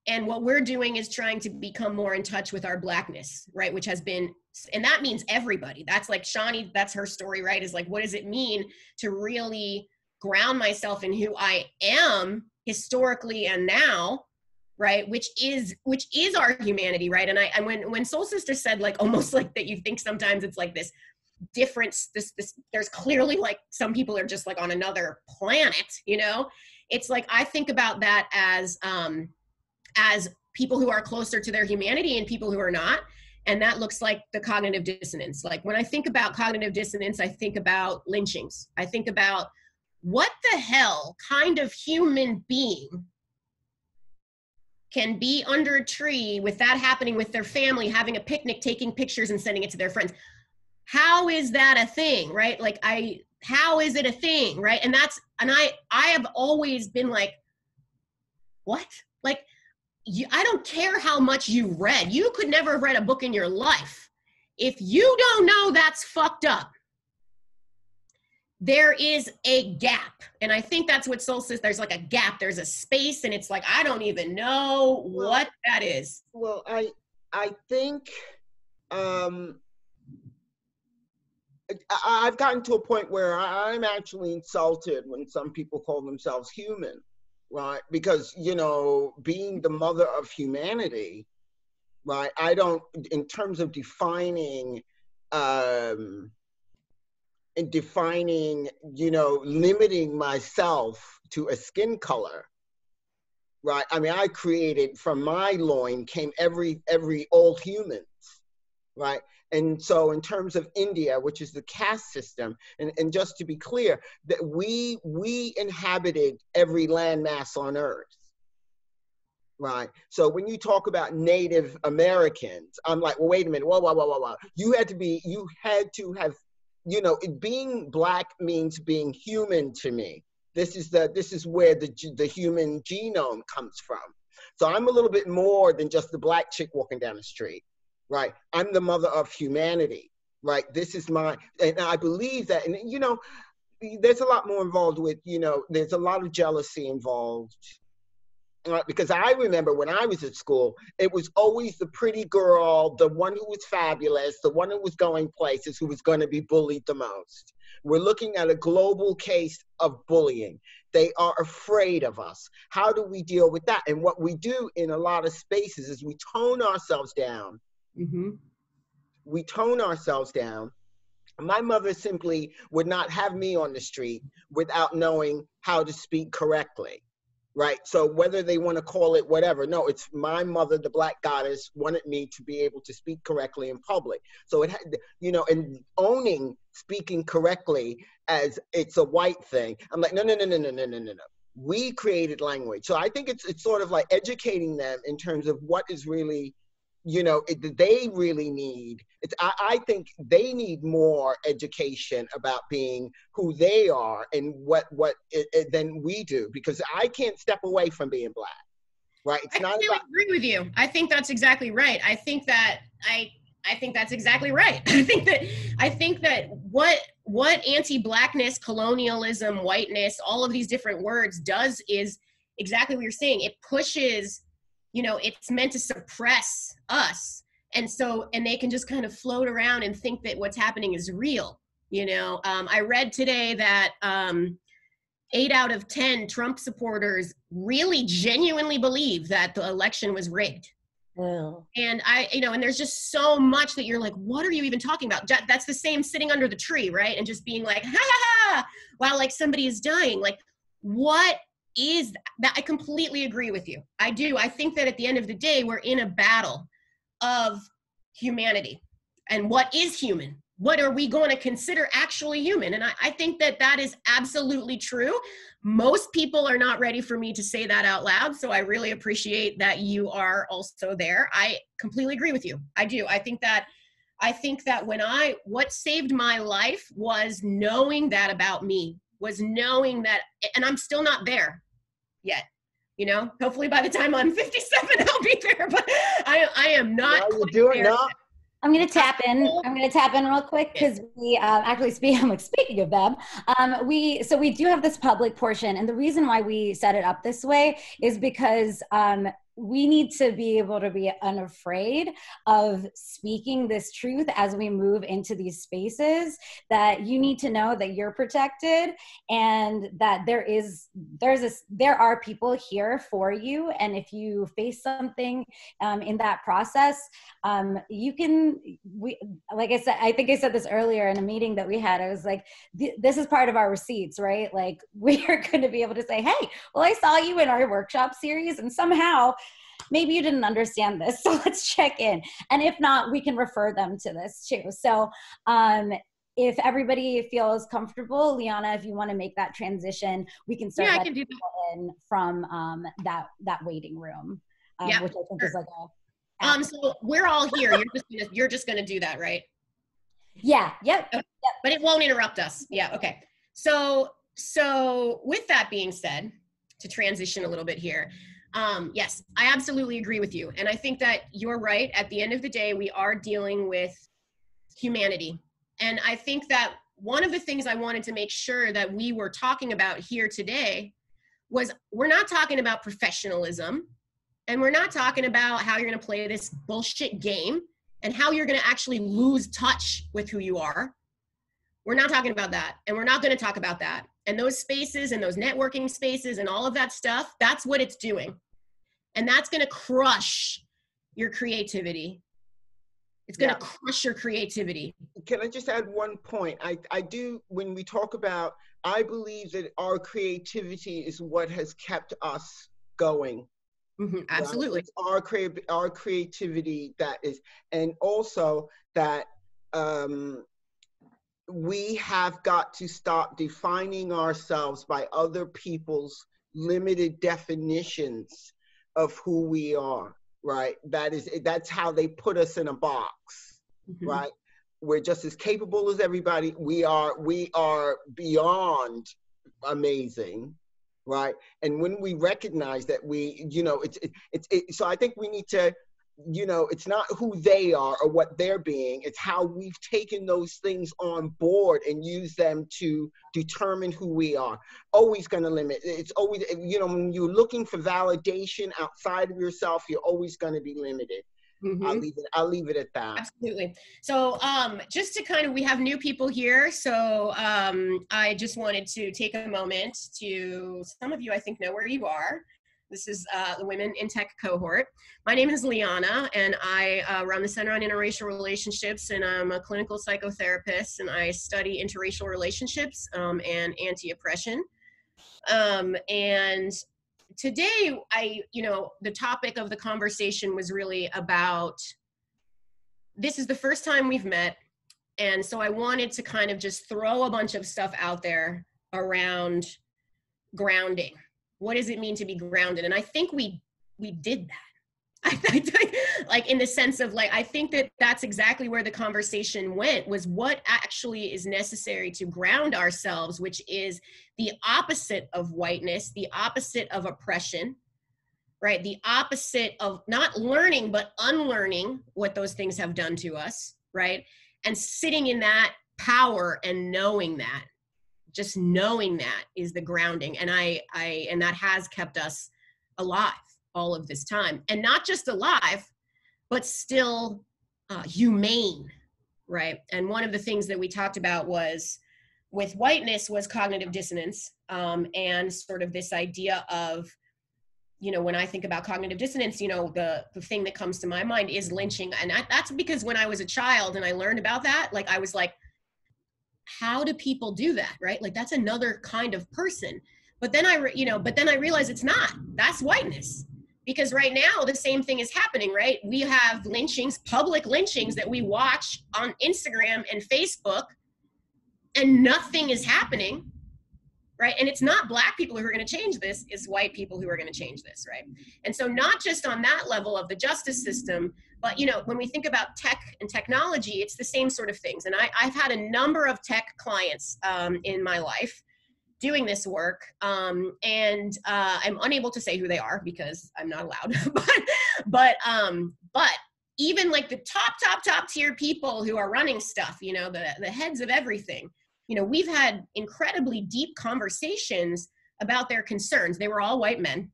And what we're doing is trying to become more in touch with our blackness, right? Which has been, and that means everybody. That's like Shani, that's her story, right? Is like, what does it mean to really ground myself in who I am historically and now, right? Which is our humanity, right? And when Soul Sister said, like, almost like that, you think sometimes it's like this difference, this there's clearly like some people are just like on another planet, you know? It's like, I think about that as people who are closer to their humanity and people who are not. And that looks like the cognitive dissonance. Like when I think about cognitive dissonance, I think about lynchings. I think about, what the hell kind of human being can be under a tree with that happening with their family, having a picnic, taking pictures and sending it to their friends? How is that a thing, right? Like how is it a thing, right? And I have always been like, what? Like, I don't care how much you read. You could never have read a book in your life. If you don't know that's fucked up, there is a gap. And I think that's what Soul says. There's like a gap. There's a space, and it's like, I don't even know what that is. Well, I think I've gotten to a point where I'm actually insulted when some people call themselves human, right? Because, you know, being the mother of humanity, right? I don't, in terms of defining, you know, limiting myself to a skin color, right? I mean, I created, from my loin came every old humans, right? And so in terms of India, which is the caste system, and just to be clear, that we inhabited every landmass on earth, right? So when you talk about Native Americans, I'm like, well, wait a minute, whoa. You had to have, you know, being Black means being human to me. This is where the human genome comes from. So I'm a little bit more than just the Black chick walking down the street, right? I'm the mother of humanity, right? This is and I believe that, and you know, there's a lot more involved with, you know, there's a lot of jealousy involved. Because I remember when I was at school, it was always the pretty girl, the one who was fabulous, the one who was going places, who was going to be bullied the most. We're looking at a global case of bullying. They are afraid of us. How do we deal with that? And what we do in a lot of spaces is we tone ourselves down. Mm-hmm. We tone ourselves down. My mother simply would not have me on the street without knowing how to speak correctly. Right. So whether they want to call it whatever, no, it's my mother, the Black goddess, wanted me to be able to speak correctly in public. So it had, you know, and owning speaking correctly as it's a white thing. I'm like, no. We created language. So I think it's sort of like educating them in terms of what is really, you know, they really need. I think they need more education about being who they are and what than we do, because I can't step away from being Black, right? It's not about. I agree with you. I think that's exactly right. I think that's exactly right. I think that what anti-blackness, colonialism, whiteness, all of these different words does is exactly what you're saying. It pushes, you know, it's meant to suppress us. And so, and they can just kind of float around and think that what's happening is real. You know, I read today that 8 out of 10 Trump supporters really genuinely believe that the election was rigged. Wow. And you know, and there's just so much that you're like, what are you even talking about? That's the same sitting under the tree, right? And just being like, ha ha ha, while like somebody is dying. Like, what is that? I completely agree with you. I do. I think that at the end of the day, we're in a battle of humanity. And what is human? What are we going to consider actually human? And I think that that is absolutely true. Most people are not ready for me to say that out loud. So I really appreciate that you are also there. I completely agree with you. I do. I think that what saved my life was knowing that about me, was knowing that, and I'm still not there yet. You know, hopefully by the time I'm 57, I'll be there, but I am not. No, you're doing no. I'm going to tap in. I'm going to tap in real quick because we actually speaking of them, we do have this public portion, and the reason why we set it up this way is because we need to be able to be unafraid of speaking this truth as we move into these spaces, that you need to know that you're protected and that there are people here for you. And if you face something in that process, like I said, I think I said this earlier in a meeting that we had, I was like, this is part of our receipts, right? Like, we are going to be able to say, hey, well, I saw you in our workshop series and somehow maybe you didn't understand this, so let's check in. And if not, we can refer them to this too. So if everybody feels comfortable, Liana, if you want to make that transition, we can start I can do that in from that waiting room, which I think is like a so we're all here. You're just gonna do that, right? Yeah. Yep. Okay. Yep. But it won't interrupt us. Yeah. Okay. So with that being said, to transition a little bit here, yes, I absolutely agree with you, and I think that you're right. At the end of the day, we are dealing with humanity, and I think that one of the things I wanted to make sure that we were talking about here today was we're not talking about professionalism. And we're not talking about how you're going to play this bullshit game and how you're going to actually lose touch with who you are. We're not talking about that. And we're not going to talk about that. And those spaces and those networking spaces and all of that stuff, that's what it's doing. And that's going to crush your creativity. It's going to crush your creativity. Can I just add one point? I do, when we talk about, I believe that our creativity is what has kept us going. Mm-hmm, absolutely. Right? It's our creativity that is, and also that we have got to stop defining ourselves by other people's limited definitions of who we are, right? That's how they put us in a box, right? We're just as capable as everybody. We are beyond amazing. Right. And when we recognize that so I think we need to, it's not who they are or what they're being, it's how we've taken those things on board and use them to determine who we are. Always going to limit. It's always, when you're looking for validation outside of yourself, you're always going to be limited. I'll leave it at that. Absolutely. So just to we have new people here. So I just wanted to take a moment to, some of you I think know where you are. This is the Women in Tech cohort. My name is Liana, and I run the Center on Interracial Relationships, and I'm a clinical psychotherapist, and I study interracial relationships and anti-oppression. And today, the topic of the conversation was really about, this is the first time we've met. And so I wanted to kind of just throw a bunch of stuff out there around grounding. What does it mean to be grounded? And I think we did that. Like, in the sense of, like, I think that that's exactly where the conversation went, was what actually is necessary to ground ourselves, which is the opposite of whiteness, the opposite of oppression, right? The opposite of not learning, but unlearning what those things have done to us, right? And sitting in that power, and knowing that, just knowing that is the grounding. And and that has kept us alive all of this time, and not just alive, but still humane, right? And one of the things that we talked about was with whiteness was cognitive dissonance, and sort of this idea of, you know, when I think about cognitive dissonance, you know, the thing that comes to my mind is lynching. And that's because when I was a child and I learned about that, like, I was like, how do people do that, right? Like, that's another kind of person. But then I realized it's not. That's whiteness. Because right now, the same thing is happening, right? We have lynchings, public lynchings that we watch on Instagram and Facebook, and nothing is happening, right? And it's not Black people who are going to change this, it's white people who are going to change this, right? And so not just on that level of the justice system, but, you know, when we think about tech and technology, it's the same sort of things. And I've had a number of tech clients in my life doing this work, and I'm unable to say who they are because I'm not allowed. but even like the top tier people who are running stuff, you know, the heads of everything, you know, we've had incredibly deep conversations about their concerns. They were all white men,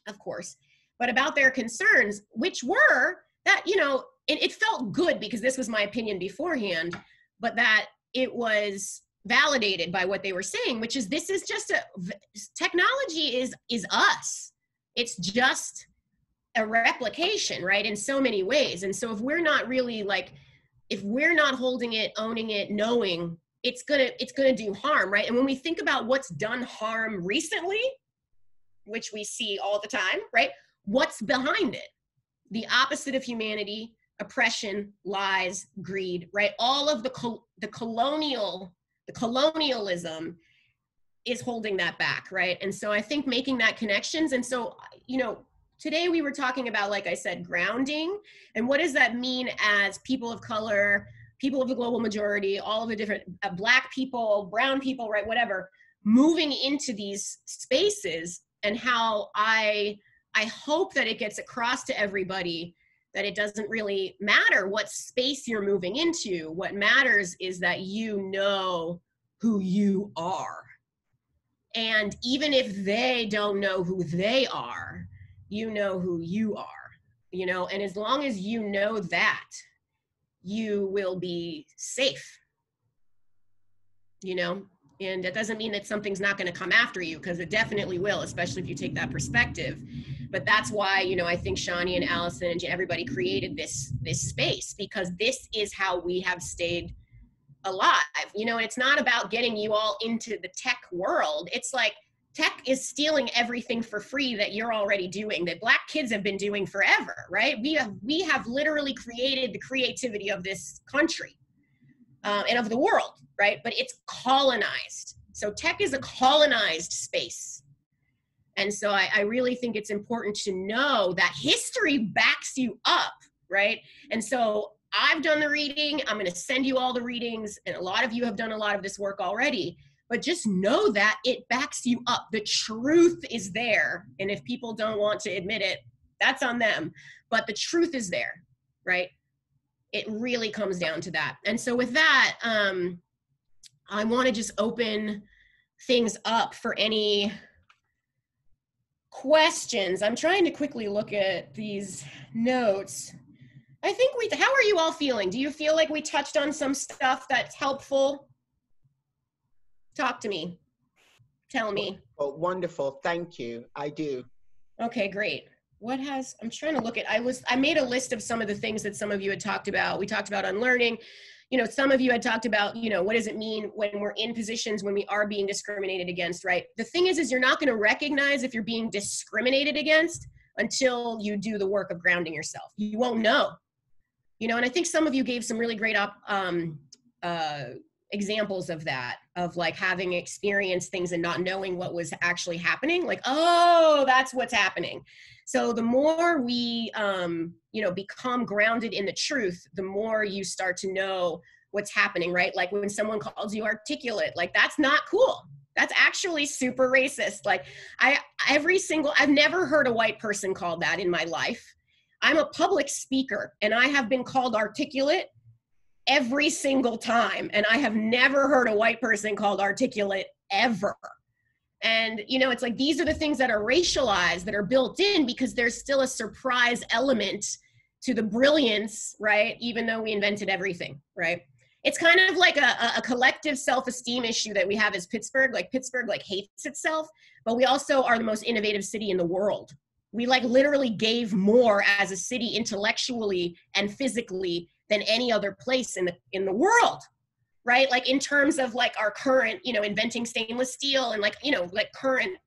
of course, but about their concerns, which were that, you know, it felt good because this was my opinion beforehand, but that it was validated by what they were saying, which is, this is just technology is us. It's just a replication, right? In so many ways. And so if we're not really like, if we're not holding it, owning it, knowing, it's gonna do harm, right? And when we think about what's done harm recently, which we see all the time, right? What's behind it? The opposite of humanity, oppression, lies, greed, right? All of the colonialism is holding that back, right? And so I think making that connections. And so, you know, today we were talking about, like I said, grounding. And what does that mean as people of color, people of the global majority, all of the different Black people, brown people, right, whatever, moving into these spaces, and how I hope that it gets across to everybody that it doesn't really matter what space you're moving into. What matters is that you know who you are. And even if they don't know who they are, you know who you are, you know, and as long as you know that, you will be safe, you know. And that doesn't mean that something's not going to come after you, because it definitely will, especially if you take that perspective. But that's why, you know, I think Shani and Allison and everybody created this space, because this is how we have stayed alive, you know. And it's not about getting you all into the tech world. It's like, tech is stealing everything for free that you're already doing, that Black kids have been doing forever, right? We have literally created the creativity of this country, and of the world, right? But it's colonized. So tech is a colonized space. And so I really think it's important to know that history backs you up, right? And so I've done the reading. I'm going to send you all the readings, and a lot of you have done a lot of this work already. But just know that it backs you up. The truth is there. And if people don't want to admit it, that's on them. But the truth is there, right? It really comes down to that. And so with that, I want to just open things up for any questions. I'm trying to quickly look at these notes. I think how are you all feeling? Do you feel like we touched on some stuff that's helpful? Talk to me. Tell me. Oh, wonderful. Thank you. I do. Okay, great. I'm trying to look at, I made a list of some of the things that some of you had talked about. We talked about unlearning. You know, some of you had talked about, you know, what does it mean when we're in positions when we are being discriminated against, right? The thing is you're not going to recognize if you're being discriminated against until you do the work of grounding yourself. You won't know, you know. And I think some of you gave some really great examples of that, of like having experienced things and not knowing what was actually happening. Like, oh, that's what's happening. So the more we, you know, become grounded in the truth, the more you start to know what's happening, right? Like when someone calls you articulate, like that's not cool. That's actually super racist. Like I've never heard a white person called that in my life. I'm a public speaker and I have been called articulate every single time. And I have never heard a white person called articulate ever. And, you know, it's like, these are the things that are racialized, that are built in, because there's still a surprise element to the brilliance, right? Even though we invented everything, right? It's kind of like a collective self-esteem issue that we have as Pittsburgh. Like, Pittsburgh like hates itself, but we also are the most innovative city in the world. We like literally gave more as a city intellectually and physically than any other place in the world, right? Like, in terms of like our current, you know, inventing stainless steel and like, you know, like current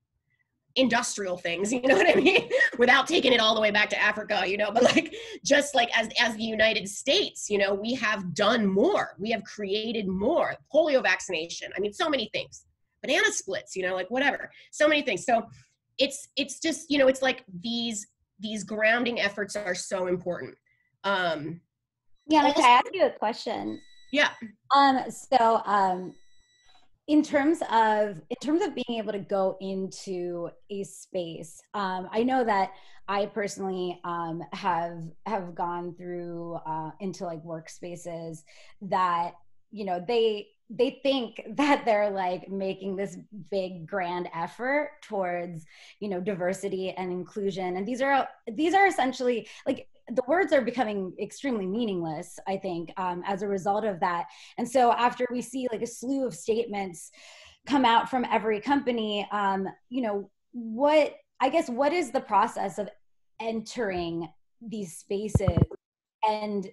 industrial things, you know what I mean? Without taking it all the way back to Africa, you know, but like, just like as the United States, you know, we have done more. We have created more. Polio vaccination. I mean, so many things. Banana splits, you know, like whatever. So many things. So it's just, you know, it's like these grounding efforts are so important. Yeah, can I ask you a question? Yeah. In terms of being able to go into a space, I know that I personally have gone through into like workspaces that, you know, they think that they're like making this big grand effort towards, you know, diversity and inclusion, and these are essentially like, the words are becoming extremely meaningless, I think, as a result of that. And so after we see like a slew of statements come out from every company, you know, what is the process of entering these spaces and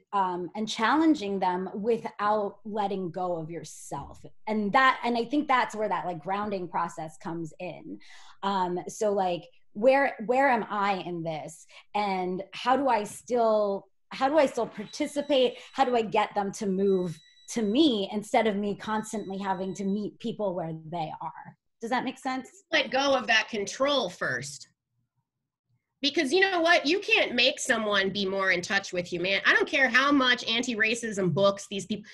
challenging them without letting go of yourself? And I think that's where that like grounding process comes in. So like, where am I in this, and how do I still participate? How do I get them to move to me instead of me constantly having to meet people where they are? Does that make sense? Let go of that control first. Because you know what? You can't make someone be more in touch with you, man. I don't care how much anti-racism books these people.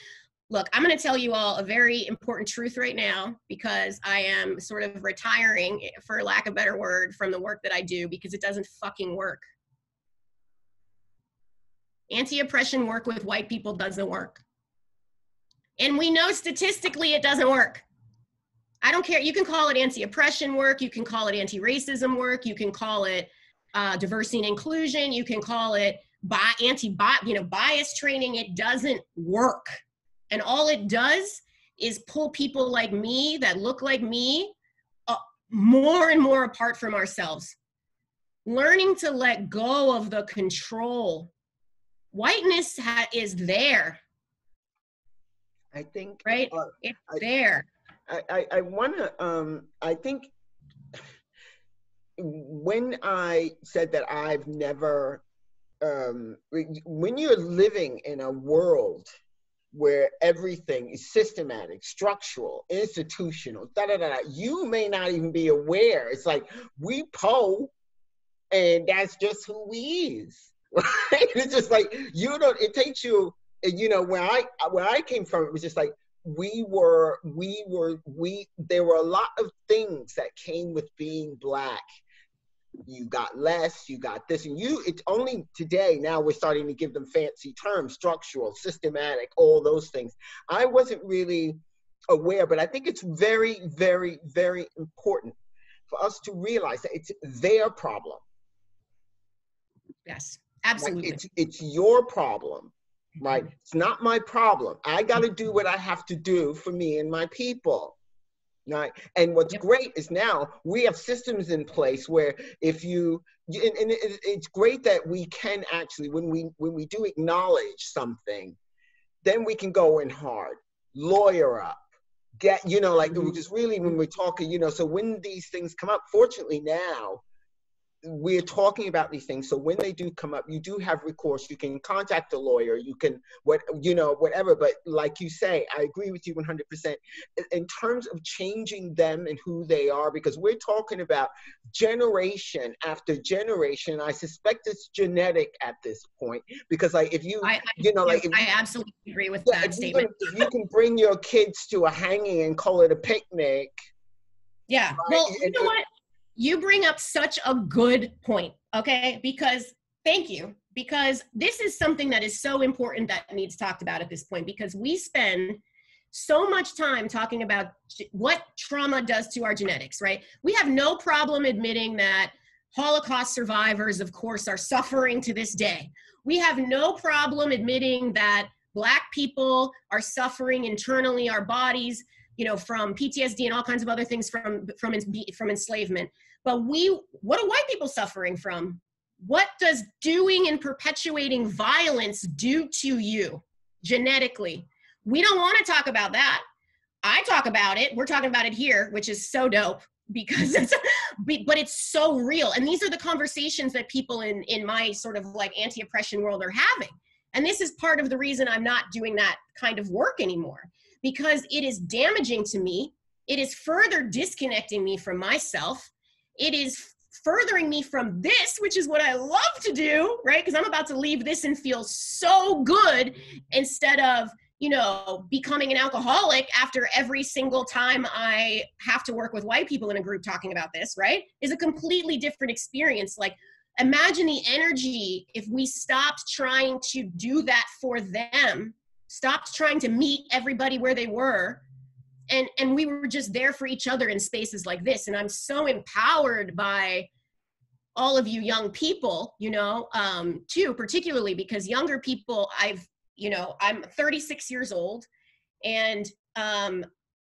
Look, I'm going to tell you all a very important truth right now, because I am sort of retiring, for lack of a better word, from the work that I do, because it doesn't fucking work. Anti-oppression work with white people doesn't work. And we know statistically it doesn't work. I don't care. You can call it anti-oppression work. You can call it anti-racism work. You can call it diversity and inclusion. You can call it bias training. It doesn't work. And all it does is pull people like me, that look like me, more and more apart from ourselves. Learning to let go of the control. Whiteness is there. I think, right? It's there. I want to, I think when I said that I've never, when you're living in a world where everything is systematic, structural, institutional, you may not even be aware. It's like, we po, and that's just who we is. Right? It's just like, it takes you, you know, where I came from, it was just like, there were a lot of things that came with being Black. You got less, you got this, and it's only today, now we're starting to give them fancy terms, structural, systematic, all those things. I wasn't really aware, but I think it's very, very, very important for us to realize that it's their problem. Yes, absolutely. Like it's your problem, right? It's not my problem. I got to do what I have to do for me and my people. Right. And what's great is now we have systems in place where if you, and it's great that we can actually, when we do acknowledge something, then we can go in hard, lawyer up, get, you know, like just really when we're talking, you know, so when these things come up, fortunately now, we're talking about these things. So when they do come up, you do have recourse. You can contact a lawyer, you can, whatever. But like you say, I agree with you 100% in terms of changing them and who they are, because we're talking about generation after generation. I suspect it's genetic at this point, because like if you, I absolutely agree with that statement. If you can bring your kids to a hanging and call it a picnic. Yeah, right? Well, you know what? You bring up such a good point, okay? Because, thank you. because this is something that is so important that needs talked about at this point, because we spend so much time talking about what trauma does to our genetics, right? We have no problem admitting that Holocaust survivors, of course, are suffering to this day. We have no problem admitting that Black people are suffering internally, our bodies, you know, from PTSD and all kinds of other things from enslavement. But what are white people suffering from? What does doing and perpetuating violence do to you genetically? We don't want to talk about that. I talk about it. We're talking about it here, which is so dope because but it's so real. And these are the conversations that people in my sort of like anti-oppression world are having. And this is part of the reason I'm not doing that kind of work anymore, because it is damaging to me. It is further disconnecting me from myself. It is furthering me from this, which is what I love to do, right? Because I'm about to leave this and feel so good instead of, you know, becoming an alcoholic after every single time I have to work with white people in a group talking about this, right? Is a completely different experience. Like, imagine the energy if we stopped trying to do that for them, stopped trying to meet everybody where they were, and we were just there for each other in spaces like this. And I'm so empowered by all of you young people, you know, too, particularly because younger people, I'm 36 years old, and,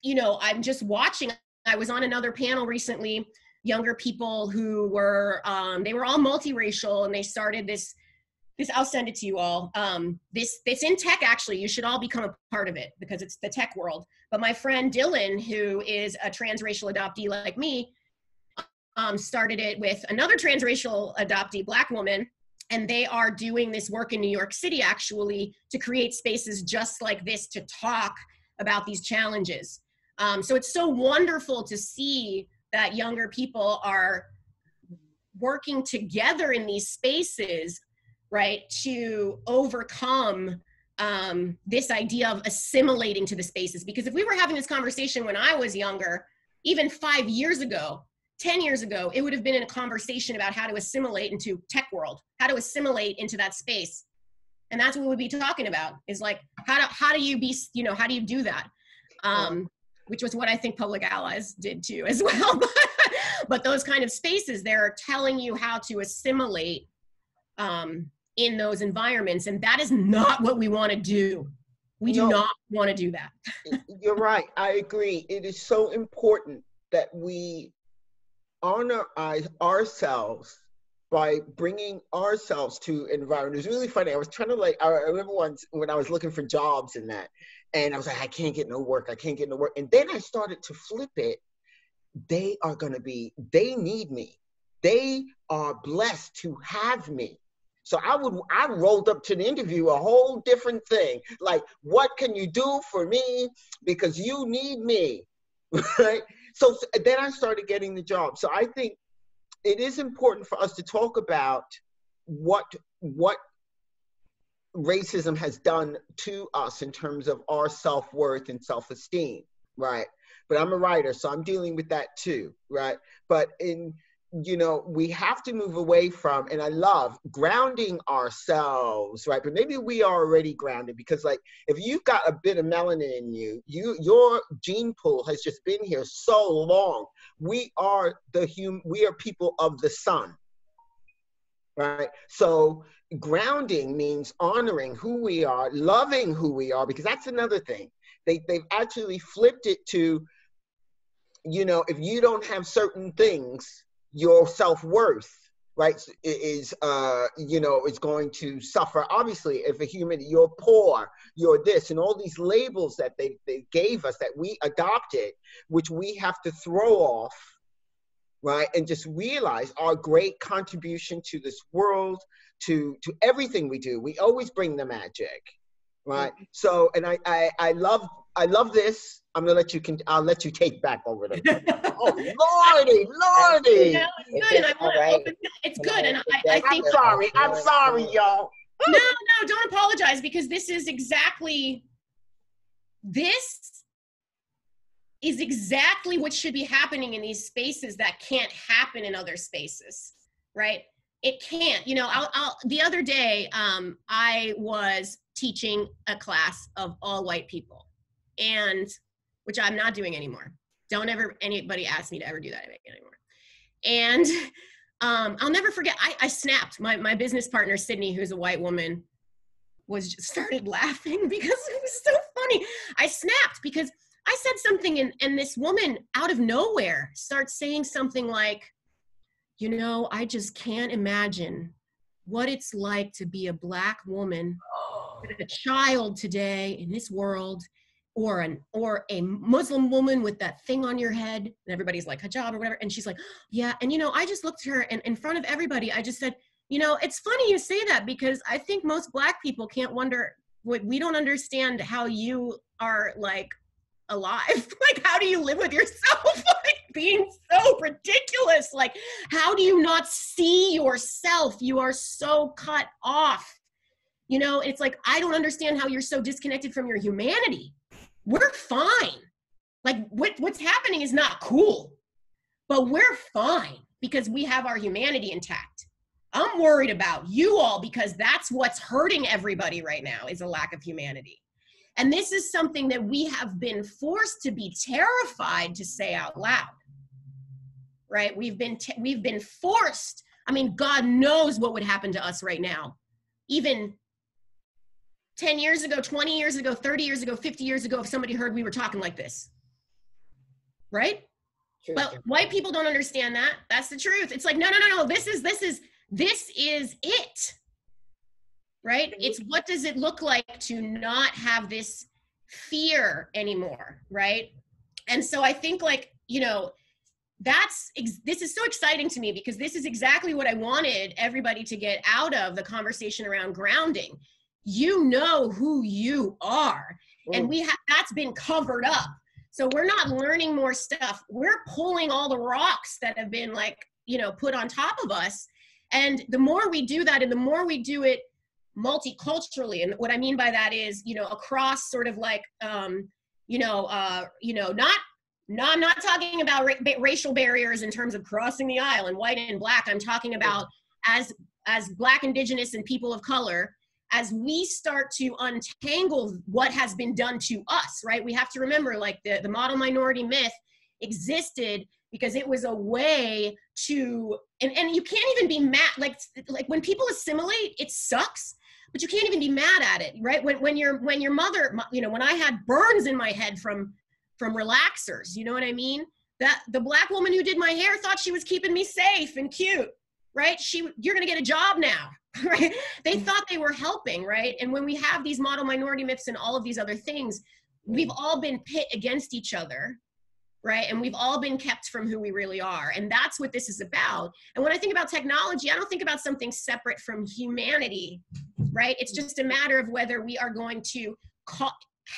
you know, I'm just watching. I was on another panel recently, younger people who were, they were all multiracial, and they started this, I'll send it to you all. It's in tech, actually. You should all become a part of it because it's the tech world. But my friend Dylan, who is a transracial adoptee like me, started it with another transracial adoptee, Black woman. And they are doing this work in New York City, actually, to create spaces just like this to talk about these challenges. So it's so wonderful to see that younger people are working together in these spaces, right, to overcome this idea of assimilating to the spaces. Because if we were having this conversation when I was younger, even 5 years ago, 10 years ago, it would have been in a conversation about how to assimilate into tech world, how to assimilate into that space. And that's what we'd be talking about, is like, how do you be, you know, how do you do that? Which was what I think Public Allies did too as well. But those kind of spaces, they're telling you how to assimilate in those environments. And that is not what we want to do. We do not want to do that. You're right. I agree. It is so important that we honor ourselves by bringing ourselves to environment. It was really funny. I was trying to I remember once when I was looking for jobs and that, and I was like, I can't get no work. And then I started to flip it. They need me. They are blessed to have me. So I rolled up to the interview a whole different thing. Like, what can you do for me? Because you need me, right? So then I started getting the job. So I think it is important for us to talk about what racism has done to us in terms of our self-worth and self-esteem, right? But I'm a writer, so I'm dealing with that too, right? But we have to move away from, and I love grounding ourselves, right? But maybe we are already grounded, because like, if you've got a bit of melanin in you, your gene pool has just been here so long. We are people of the sun, right? So grounding means honoring who we are, loving who we are, because that's another thing. They've actually flipped it to, if you don't have certain things, your self-worth, right, is going to suffer. Obviously, if a human, you're poor, you're this, and all these labels that they gave us that we adopted, which we have to throw off, right, and just realize our great contribution to this world, to everything we do. We always bring the magic, right? Mm-hmm. So, and I love this. I'll let you take back over the. Oh, Lordy. It's good. And I think. I'm sorry, y'all. No, don't apologize, because this is exactly what should be happening in these spaces that can't happen in other spaces, right? it can't, you know, the other day, I was teaching a class of all white people, and which I'm not doing anymore. Don't ever anybody ask me to ever do that anymore. And I'll never forget, I snapped. My business partner, Sydney, who's a white woman, started laughing because it was so funny. I snapped because I said something, and this woman out of nowhere starts saying something like, you know, I just can't imagine what it's like to be a Black woman with a child today in this world, or a Muslim woman with that thing on your head. And everybody's like, hijab or whatever. And she's like, yeah. And, you know, I just looked at her, and in front of everybody, I just said, you know, it's funny you say that, because I think most Black people can't wonder, we don't understand how you are like alive. Like, how do you live with yourself? Like, being so ridiculous. Like, how do you not see yourself? You are so cut off. You know, it's like, I don't understand how you're so disconnected from your humanity. We're fine. Like, what's happening is not cool, but we're fine because we have our humanity intact. I'm worried about you all, because that's what's hurting everybody right now, is a lack of humanity. And this is something that we have been forced to be terrified to say out loud, right? We've been forced. I mean, God knows what would happen to us right now. Even 10 years ago, 20 years ago, 30 years ago, 50 years ago, if somebody heard we were talking like this, right? Sure, But sure. white people don't understand that. That's the truth. It's like, no, this is it, right? It's, what does it look like to not have this fear anymore, right? And so I think, like, you know, this is so exciting to me, because this is exactly what I wanted everybody to get out of the conversation around grounding. You know who you are, and that's been covered up. So we're not learning more stuff. We're pulling all the rocks that have been, like, you know, put on top of us. And the more we do that, and the more we do it multiculturally, and what I mean by that is, you know, across sort of like, I'm not talking about racial barriers in terms of crossing the aisle and white and Black. I'm talking about as Black, Indigenous, and people of color, as we start to untangle what has been done to us, right? We have to remember, like, the model minority myth existed because it was a way to, and you can't even be mad, like when people assimilate, it sucks, but you can't even be mad at it, right? When your mother, you know, when I had burns in my head from relaxers, you know what I mean? That the Black woman who did my hair thought she was keeping me safe and cute, right? You're gonna get a job now, right? They thought they were helping, right? And when we have these model minority myths and all of these other things, we've all been pit against each other, right? And we've all been kept from who we really are. And that's what this is about. And when I think about technology, I don't think about something separate from humanity, right? It's just a matter of whether we are going to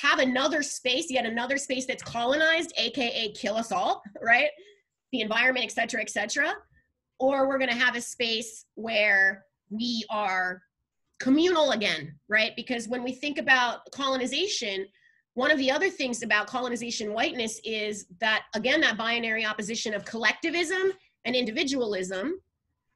have another space, yet another space that's colonized, AKA kill us all, right? The environment, et cetera, or we're gonna have a space where we are communal again, right? Because when we think about colonization, one of the other things about colonization whiteness is that, again, that binary opposition of collectivism and individualism.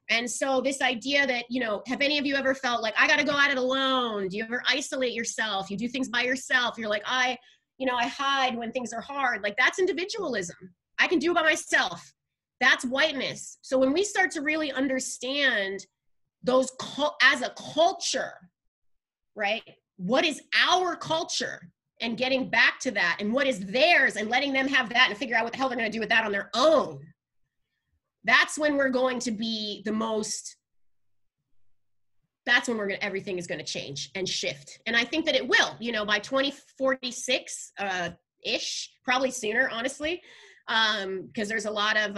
And so this idea that, you know, have any of you ever felt like, I got to go at it alone? Do you ever isolate yourself? You do things by yourself. You're like, I hide when things are hard. Like, that's individualism. I can do it by myself. That's whiteness. So when we start to really understand those as a culture, right? What is our culture? And getting back to that, and what is theirs, and letting them have that and figure out what the hell they're going to do with that on their own. That's when we're going to be the most, that's when everything is going to change and shift. And I think that it will, you know, by 2046 ish, probably sooner, honestly, because there's a lot of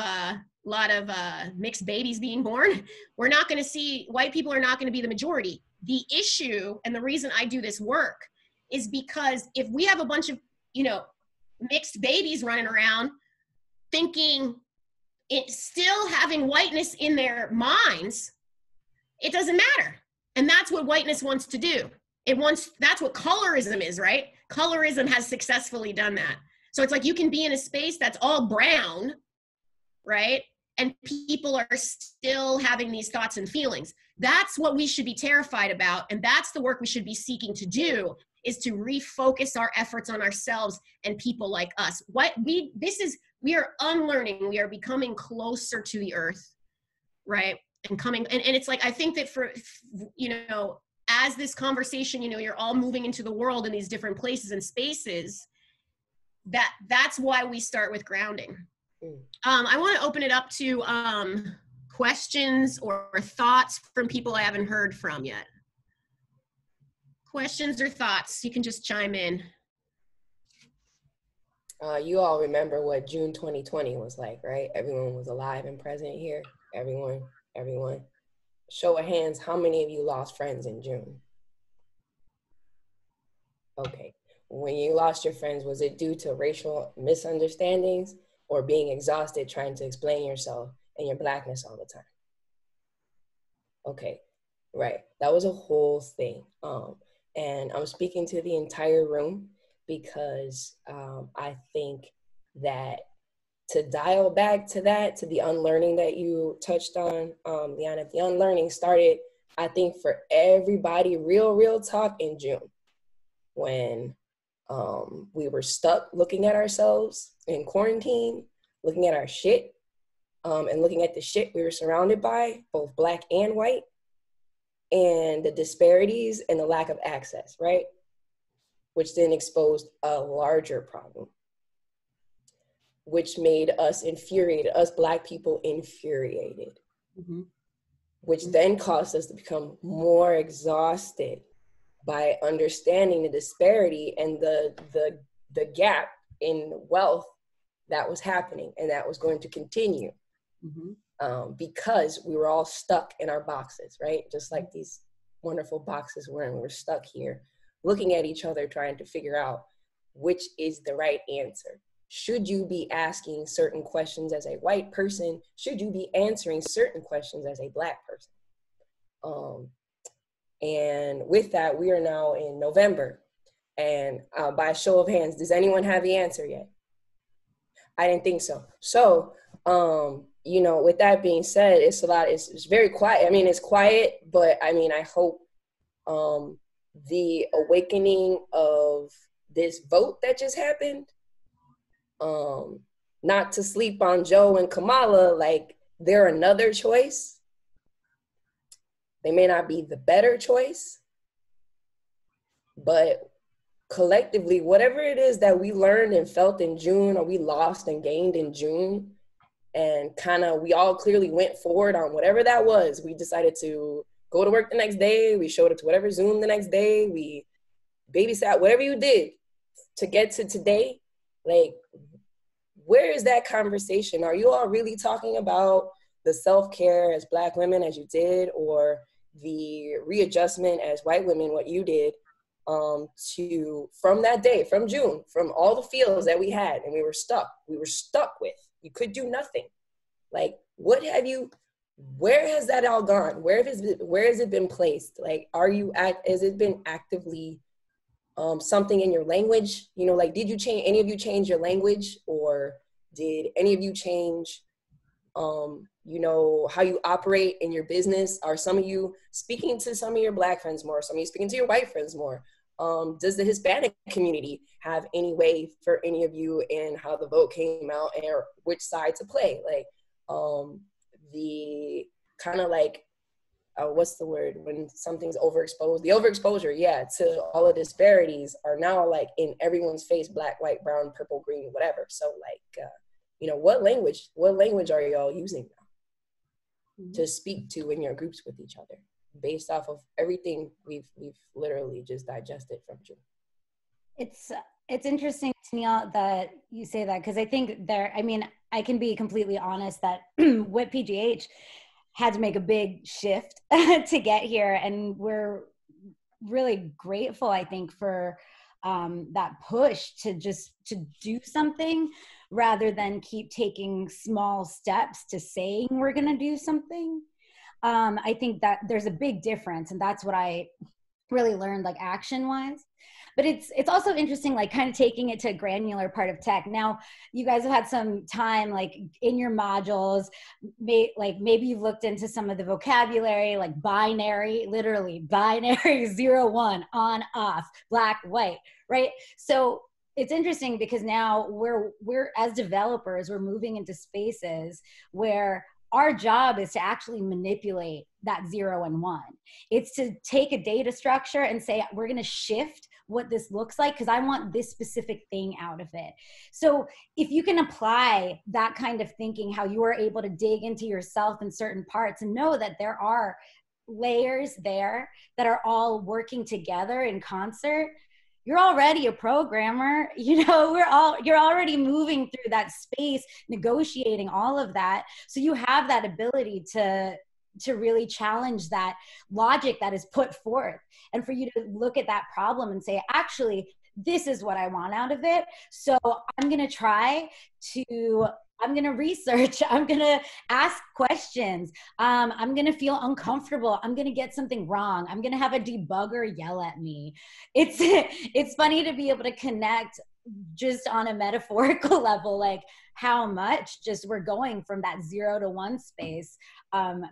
mixed babies being born. We're not going to see, white people are not going to be the majority. The issue, and the reason I do this work, is because if we have a bunch of, you know, mixed babies running around thinking, still having whiteness in their minds, it doesn't matter. And that's what whiteness wants to do. That's what colorism is, right? Colorism has successfully done that. So it's like, you can be in a space that's all brown, right? and people are still having these thoughts and feelings. That's what we should be terrified about, and that's the work we should be seeking to do, is to refocus our efforts on ourselves and people like us. We are unlearning, we are becoming closer to the earth, right? And it's like, I think that for, as this conversation, you're all moving into the world in these different places and spaces, that's why we start with grounding. I want to open it up to questions or thoughts from people I haven't heard from yet. Questions or thoughts, you can just chime in. You all remember what June 2020 was like, right? Everyone was alive and present here. Everyone. Show of hands, how many of you lost friends in June? Okay. When you lost your friends, was it due to racial misunderstandings or being exhausted trying to explain yourself and your Blackness all the time? Okay, right. That was a whole thing. And I'm speaking to the entire room because I think that to dial back to that, to the unlearning that you touched on, Liana, the unlearning started, I think, for everybody, real talk, in June, when we were stuck looking at ourselves in quarantine, looking at our shit, and looking at the shit we were surrounded by, both Black and white, and the disparities and the lack of access, right? Which then exposed a larger problem, which made us infuriated, us Black people infuriated, which then caused us to become more exhausted by understanding the disparity and the gap in wealth that was happening and that was going to continue. Because we were all stuck in our boxes, right? Just like these wonderful boxes we're stuck here, looking at each other, trying to figure out which is the right answer. Should you be asking certain questions as a white person? Should you be answering certain questions as a Black person? And with that, we are now in November. And by a show of hands, does anyone have the answer yet? I didn't think so. So, with that being said, it's very quiet. I mean, it's quiet, but I mean, I hope the awakening of this vote that just happened, not to sleep on Joe and Kamala, like, they're another choice. They may not be the better choice, but collectively, whatever it is that we learned and felt in June, or we lost and gained in June, and we all clearly went forward on whatever that was. We decided to go to work the next day. We showed up to whatever Zoom the next day. We babysat, whatever you did to get to today. Like, where is that conversation? Are you all really talking about the self-care as Black women as you did, or the readjustment as white women, what you did, from that day, from June, from all the feels that we had and we were stuck with? You could do nothing. Like, where has that all gone? Where has it been placed? Like, has it been actively something in your language? Like, did any of you change your language, or did any of you change how you operate in your business? Are some of you speaking to some of your Black friends more? Some of you speaking to your white friends more? Does the Hispanic community have any way for any of you in how the vote came out and which side to play? Like, the kind of like, what's the word when something's overexposed? The overexposure, to all the disparities are now like in everyone's face: Black, white, brown, purple, green, whatever. So like, what language are y'all using now to speak to in your groups with each other, based off of everything we've literally just digested from June? It's interesting, Tennille, that you say that, because I think I can be completely honest that with PGH had to make a big shift to get here, and we're really grateful, I think, for that push to do something rather than keep taking small steps to saying we're going to do something. I think that there's a big difference, and that's what I really learned like action wise. But it's also interesting, like kind of taking it to a granular part of tech. Now, you guys have had some time like in your modules, maybe you've looked into some of the vocabulary, like binary, literally binary 0, 1, on, off, black, white, right? So it's interesting because now we're as developers, we're moving into spaces where our job is to actually manipulate that 0 and 1. It's to take a data structure and say, we're going to shift what this looks like because I want this specific thing out of it. So if you can apply that kind of thinking, how you are able to dig into yourself in certain parts and know that there are layers there that are all working together in concert, you're already a programmer. You know, you're already moving through that space, negotiating all of that. So you have that ability to really challenge that logic that is put forth, and for you to look at that problem and say, actually, this is what I want out of it. So I'm going to research, I'm going to ask questions. I'm going to feel uncomfortable. I'm going to get something wrong. I'm going to have a debugger yell at me. It's funny to be able to connect just on a metaphorical level, like how much just we're going from that 0 to 1 space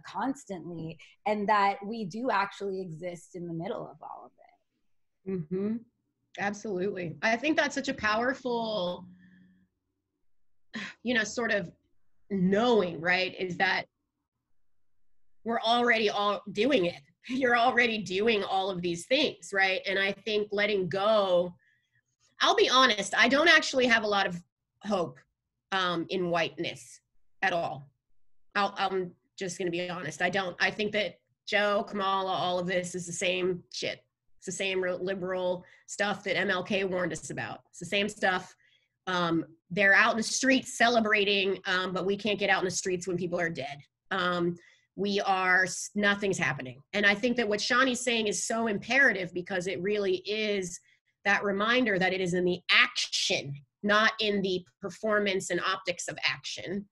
constantly, and that we do actually exist in the middle of all of it. Mm-hmm. Absolutely. I think that's such a powerful, sort of knowing, right? Is that we're already all doing it. You're already doing all of these things, right? And I think letting go, I'll be honest, I don't actually have a lot of hope in whiteness at all. I'm just going to be honest. I don't. I think that Joe, Kamala, all of this is the same shit. It's the same liberal stuff that MLK warned us about. It's the same stuff. They're out in the streets celebrating, but we can't get out in the streets when people are dead. Nothing's happening. And I think that what Shani's saying is so imperative, because it really is that reminder that it is in the action, not in the performance and optics of action.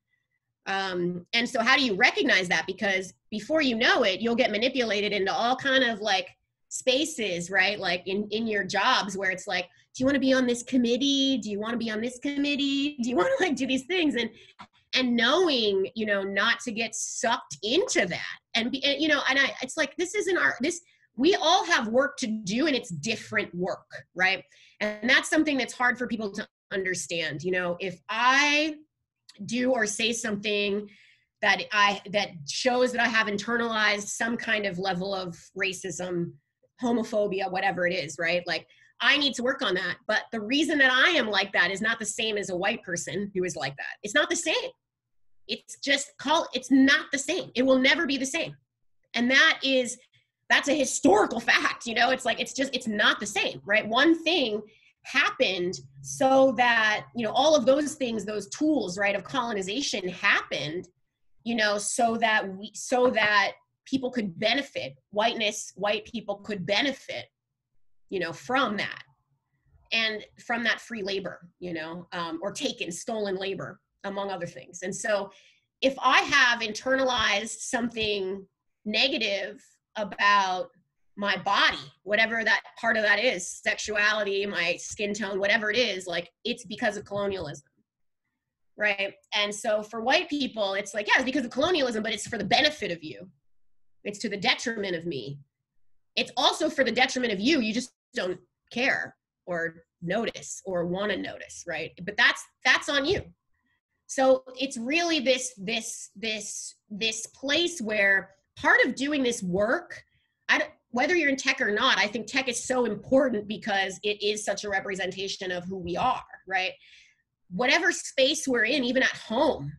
And so how do you recognize that? Because before you know it, you'll get manipulated into all kind of like spaces, right? Like in your jobs where it's like, do you want to be on this committee? Do you want to be on this committee? Do you want to like do these things? And knowing, not to get sucked into that. It's like, this isn't we all have work to do, and it's different work, right? And that's something that's hard for people to understand. If I do or say something that shows that I have internalized some kind of level of racism, homophobia, whatever it is, right? Like, I need to work on that. But the reason that I am like that is not the same as a white person who is like that. It's not the same. It's not the same. It will never be the same. And that's a historical fact. It's not the same, right? One thing happened so that, all of those things, those tools, right, of colonization happened, so that people could benefit, white people could benefit, from that, and from that free labor, or stolen labor, among other things. And so if I have internalized something negative about my body, whatever that part of that is, sexuality, my skin tone, whatever it is, like, it's because of colonialism, right? And so for white people, it's like, yeah, it's because of colonialism, but it's for the benefit of you. It's to the detriment of me. It's also for the detriment of you. You just don't care or notice or want to notice, right? But that's on you. So it's really this place where part of doing this work, whether you're in tech or not, I think tech is so important because it is such a representation of who we are, right? Whatever space we're in, even at home,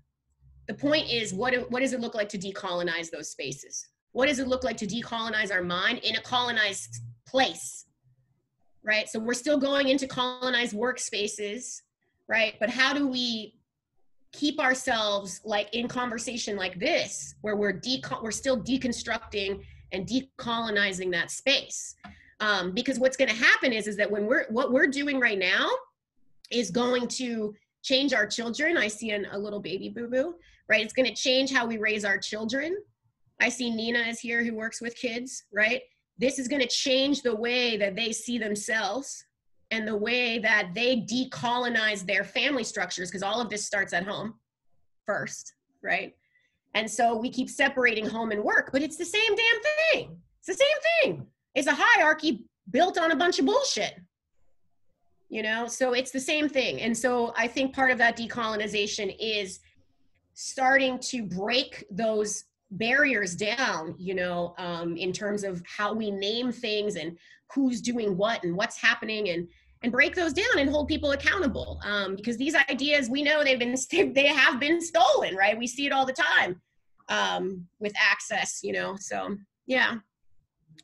the point is, what does it look like to decolonize those spaces? What does it look like to decolonize our mind in a colonized place, right? So we're still going into colonized workspaces, right? But how do we keep ourselves like in conversation like this, where we're still deconstructing and decolonizing that space? Because what's going to happen is that what we're doing right now is going to change our children. I see a little baby boo-boo, right? It's going to change how we raise our children. I see Nina is here, who works with kids, right? this is going to change the way that they see themselves and the way that they decolonize their family structures, because all of this starts at home first, right? And so we keep separating home and work, but it's the same damn thing. It's the same thing. It's a hierarchy built on a bunch of bullshit, you know? So it's the same thing. And so I think part of that decolonization is starting to break those barriers down, you know, in terms of how we name things and who's doing what and what's happening, and break those down and hold people accountable. Because these ideas, we know they have been stolen, right? We see it all the time with access, you know, so yeah.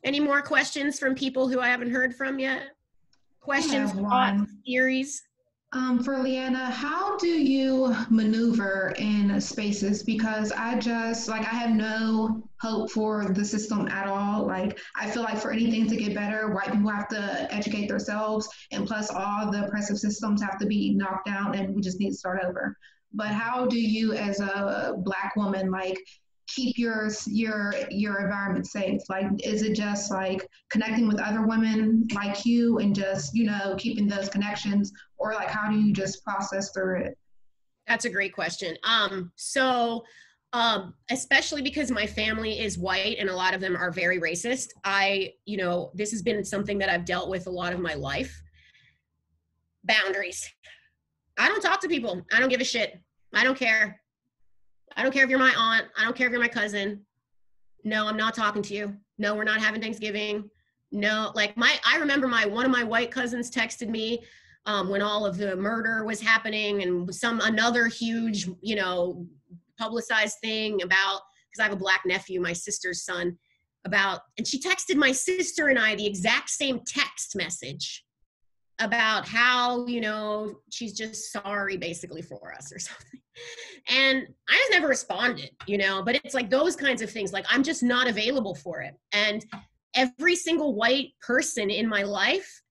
Any more questions from people who I haven't heard from yet? Questions, thoughts, theories? For Liana, how do you maneuver in spaces? Because I have no hope for the system at all. Like, I feel like for anything to get better, white people have to educate themselves, and plus all the oppressive systems have to be knocked down, and we just need to start over. But how do you, as a Black woman, like, keep your environment safe? Like, is it just like connecting with other women like you and just, you know, keeping those connections, or like how do you just process through it? That's a great question. Especially because my family is white and a lot of them are very racist, you know, this has been something that I've dealt with a lot of my life. Boundaries. I don't talk to people. I don't give a shit. I don't care. I don't care if you're my aunt. I don't care if you're my cousin. No, I'm not talking to you. No, we're not having Thanksgiving. No, like I remember one of my white cousins texted me when all of the murder was happening and another huge, you know, publicized thing about, because I have a Black nephew, my sister's son, and she texted my sister and I the exact same text message about how, you know, she's just sorry basically for us or something. And I just never responded, you know, but it's like those kinds of things, like I'm just not available for it. And every single white person in my life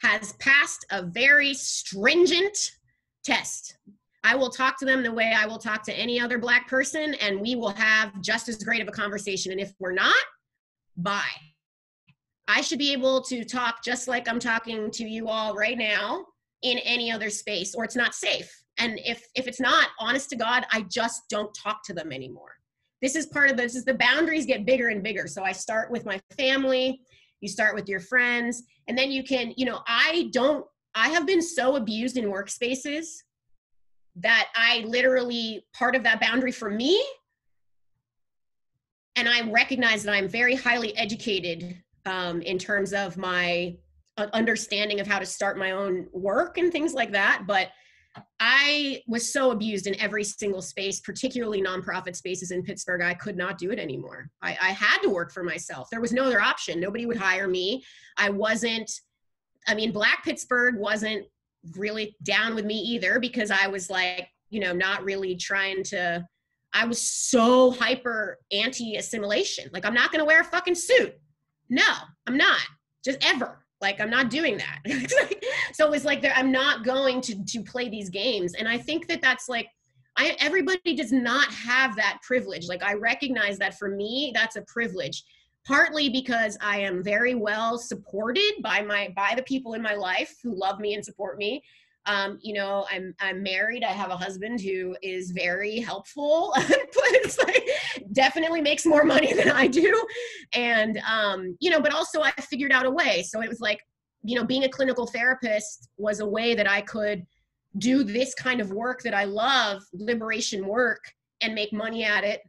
has passed a very stringent test. I will talk to them the way I will talk to any other Black person, and we will have just as great of a conversation. And if we're not, bye. I should be able to talk just like I'm talking to you all right now in any other space, or it's not safe. And if it's not, honest to God, I just don't talk to them anymore. This is the boundaries get bigger and bigger. So I start with my family, you start with your friends, and then you can, you know, I have been so abused in workspaces that I literally, part of that boundary for me, and I recognize that I'm very highly educated in terms of my understanding of how to start my own work and things like that. But I was so abused in every single space, particularly nonprofit spaces in Pittsburgh. I could not do it anymore. I had to work for myself. There was no other option. Nobody would hire me. Black Pittsburgh wasn't really down with me either, because I was like, you know, not really I was so hyper anti-assimilation. Like, I'm not going to wear a fucking suit. No, I'm not. Just ever. Like, I'm not doing that. So it was like, I'm not going to play these games. And I think that's like, everybody does not have that privilege. Like, I recognize that for me, that's a privilege. Partly because I am very well supported by the people in my life who love me and support me. You know, I'm married. I have a husband who is very helpful, but it's like definitely makes more money than I do. And, you know, but also I figured out a way. So it was like, you know, being a clinical therapist was a way that I could do this kind of work that I love, liberation work, and make money at it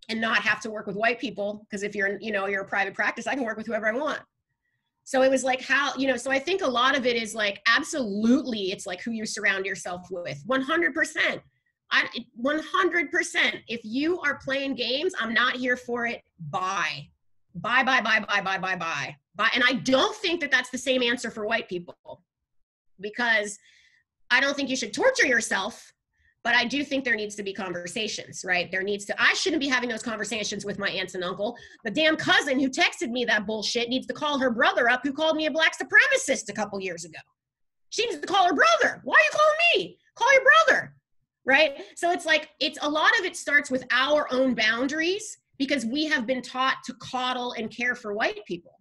and not have to work with white people. Because if you're a private practice, I can work with whoever I want. So it was like how, you know, so I think a lot of it is like, absolutely, it's like who you surround yourself with, 100%. 100%. If you are playing games, I'm not here for it. Bye. Bye, bye, bye, bye, bye, bye, bye. Bye. And I don't think that that's the same answer for white people, because I don't think you should torture yourself. But I do think there needs to be conversations, right? I shouldn't be having those conversations with my aunts and uncle. The damn cousin who texted me that bullshit needs to call her brother up, who called me a Black supremacist a couple years ago. She needs to call her brother. Why are you calling me? Call your brother, right? So it's like, a lot of it starts with our own boundaries, because we have been taught to coddle and care for white people.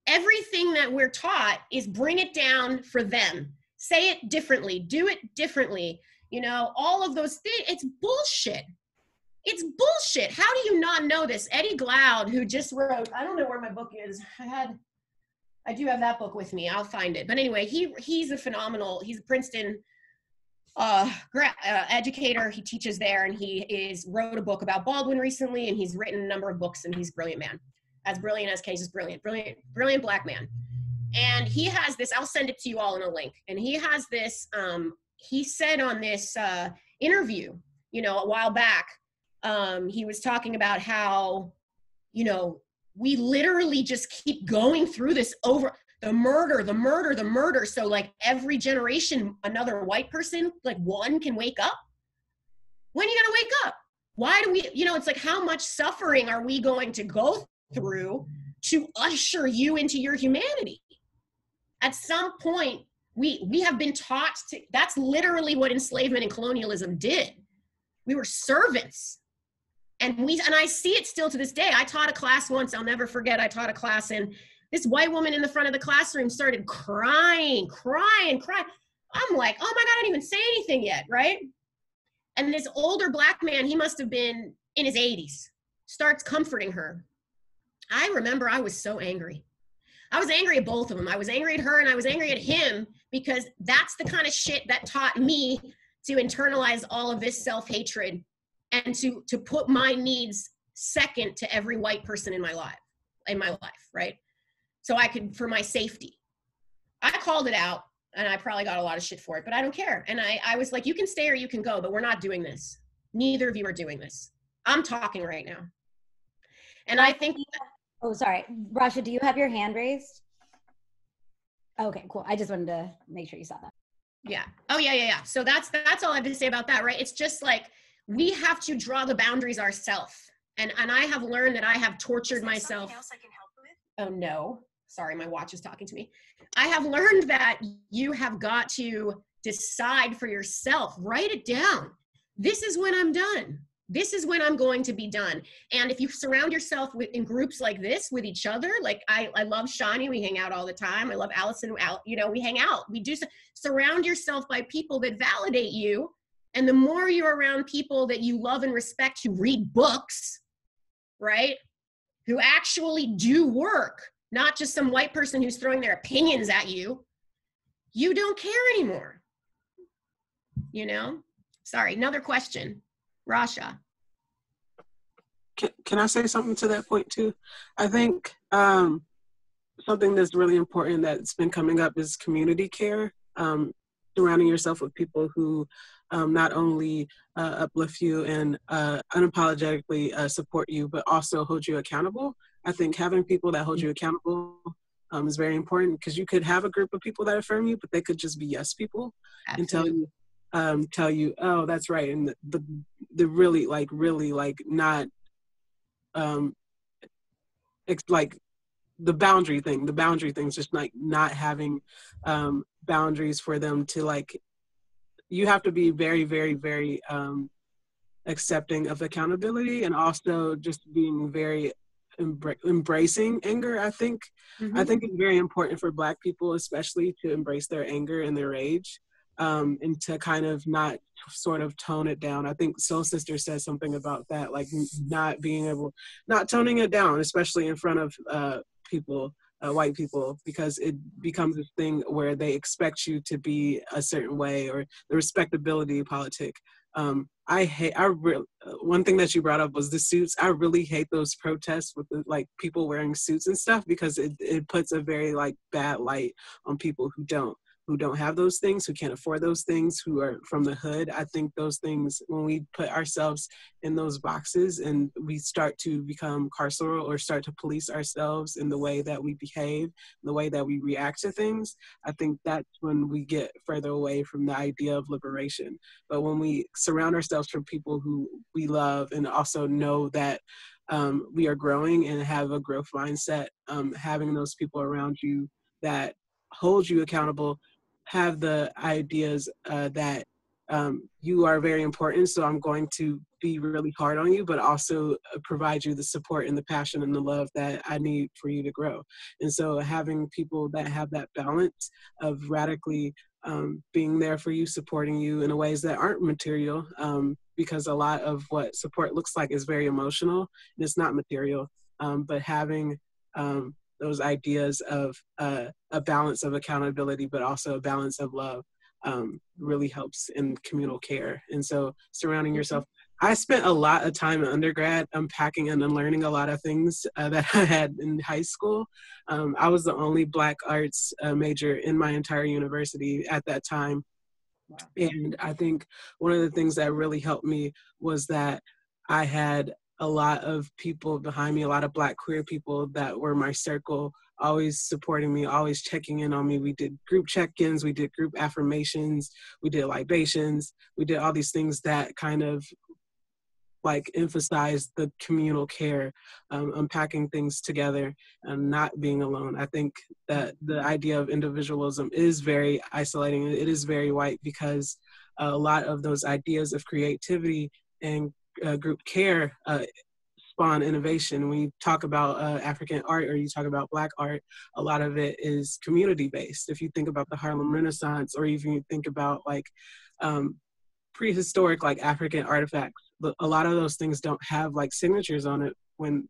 everything that we're taught is bring it down for them. Say it differently, do it differently. You know, all of those things, it's bullshit. It's bullshit. How do you not know this? Eddie Glaude, who just wrote, I don't know where my book is. I do have that book with me. I'll find it. But anyway, he's a phenomenal, he's a Princeton educator. He teaches there, and he wrote a book about Baldwin recently, and he's written a number of books, and he's a brilliant man. As brilliant as Case is brilliant black man. And he has this, I'll send it to you all in a link. And he has this, he said on this interview, you know, a while back, he was talking about how, you know, we literally just keep going through this over the murder. So like every generation, another white person, like one can wake up. When are you gonna wake up? Why do we, you know, it's like, how much suffering are we going to go through to usher you into your humanity? At some point, we have been taught to, that's literally what enslavement and colonialism did. We were servants. And I see it still to this day. I taught a class once, I'll never forget, I taught a class, and this white woman in the front of the classroom started crying. I'm like, oh my God, I didn't even say anything yet, right? And this older black man, he must have been in his 80s, starts comforting her. I remember I was so angry. I was angry at both of them. I was angry at her and I was angry at him, because that's the kind of shit that taught me to internalize all of this self-hatred and to put my needs second to every white person in my life, right? So I could, for my safety. I called it out, and I probably got a lot of shit for it, but I don't care. And I was like, you can stay or you can go, but we're not doing this. Neither of you are doing this. I'm talking right now. And I think, oh, sorry, Rasha, do you have your hand raised? Okay, cool. I just wanted to make sure you saw that. Yeah. Oh, yeah. So that's all I have to say about that, right? It's just like, we have to draw the boundaries ourselves. And I have learned that I have tortured myself. Else I can help with? Oh, no. Sorry, my watch is talking to me. I have learned that you have got to decide for yourself. Write it down. This is when I'm done. This is when I'm going to be done. And if you surround yourself in groups like this with each other, like I love Shani, we hang out all the time. I love Allison, you know, we hang out. We do surround yourself by people that validate you. And the more you're around people that you love and respect, who read books, right? Who actually do work, not just some white person who's throwing their opinions at you, you don't care anymore. You know? Sorry, another question. Rasha. Can I say something to that point too? I think something that's really important that's been coming up is community care. Surrounding yourself with people who not only uplift you and unapologetically support you, but also hold you accountable. I think having people that hold you accountable is very important, because you could have a group of people that affirm you, but they could just be yes people. Absolutely. And tell you, oh, that's right, and the really not it's like the boundary things, just like not having boundaries for them to, like, you have to be very, very, very accepting of accountability, and also just being very embracing anger. I think it's very important for Black people especially to embrace their anger and their rage, and to kind of not sort of tone it down. I think Soul Sister says something about that, like not toning it down, especially in front of people, white people, because it becomes this thing where they expect you to be a certain way, or the respectability politic. One thing that you brought up was the suits. I really hate those protests with the, like, people wearing suits and stuff, because it puts a very, like, bad light on people who don't have those things, who can't afford those things, who are from the hood. I think those things, when we put ourselves in those boxes and we start to become carceral or start to police ourselves in the way that we behave, the way that we react to things, I think that's when we get further away from the idea of liberation. But when we surround ourselves from people who we love and also know that we are growing and have a growth mindset, having those people around you that hold you accountable, have the ideas that you are very important, so I'm going to be really hard on you, but also provide you the support and the passion and the love that I need for you to grow. And so having people that have that balance of radically being there for you, supporting you in ways that aren't material, because a lot of what support looks like is very emotional and it's not material, but having those ideas of a balance of accountability, but also a balance of love really helps in communal care. And so surrounding yourself, I spent a lot of time in undergrad unpacking and unlearning a lot of things that I had in high school. I was the only Black arts major in my entire university at that time. Wow. And I think one of the things that really helped me was that I had a lot of people behind me, a lot of Black queer people that were my circle, always supporting me, always checking in on me. We did group check-ins, we did group affirmations, we did libations, we did all these things that kind of like emphasize the communal care, unpacking things together and not being alone. I think that the idea of individualism is very isolating. It is very white because a lot of those ideas of creativity and group care spawn innovation. When you talk about African art or you talk about Black art, a lot of it is community-based. If you think about the Harlem Renaissance, or even you think about like prehistoric like African artifacts, a lot of those things don't have like signatures on it. When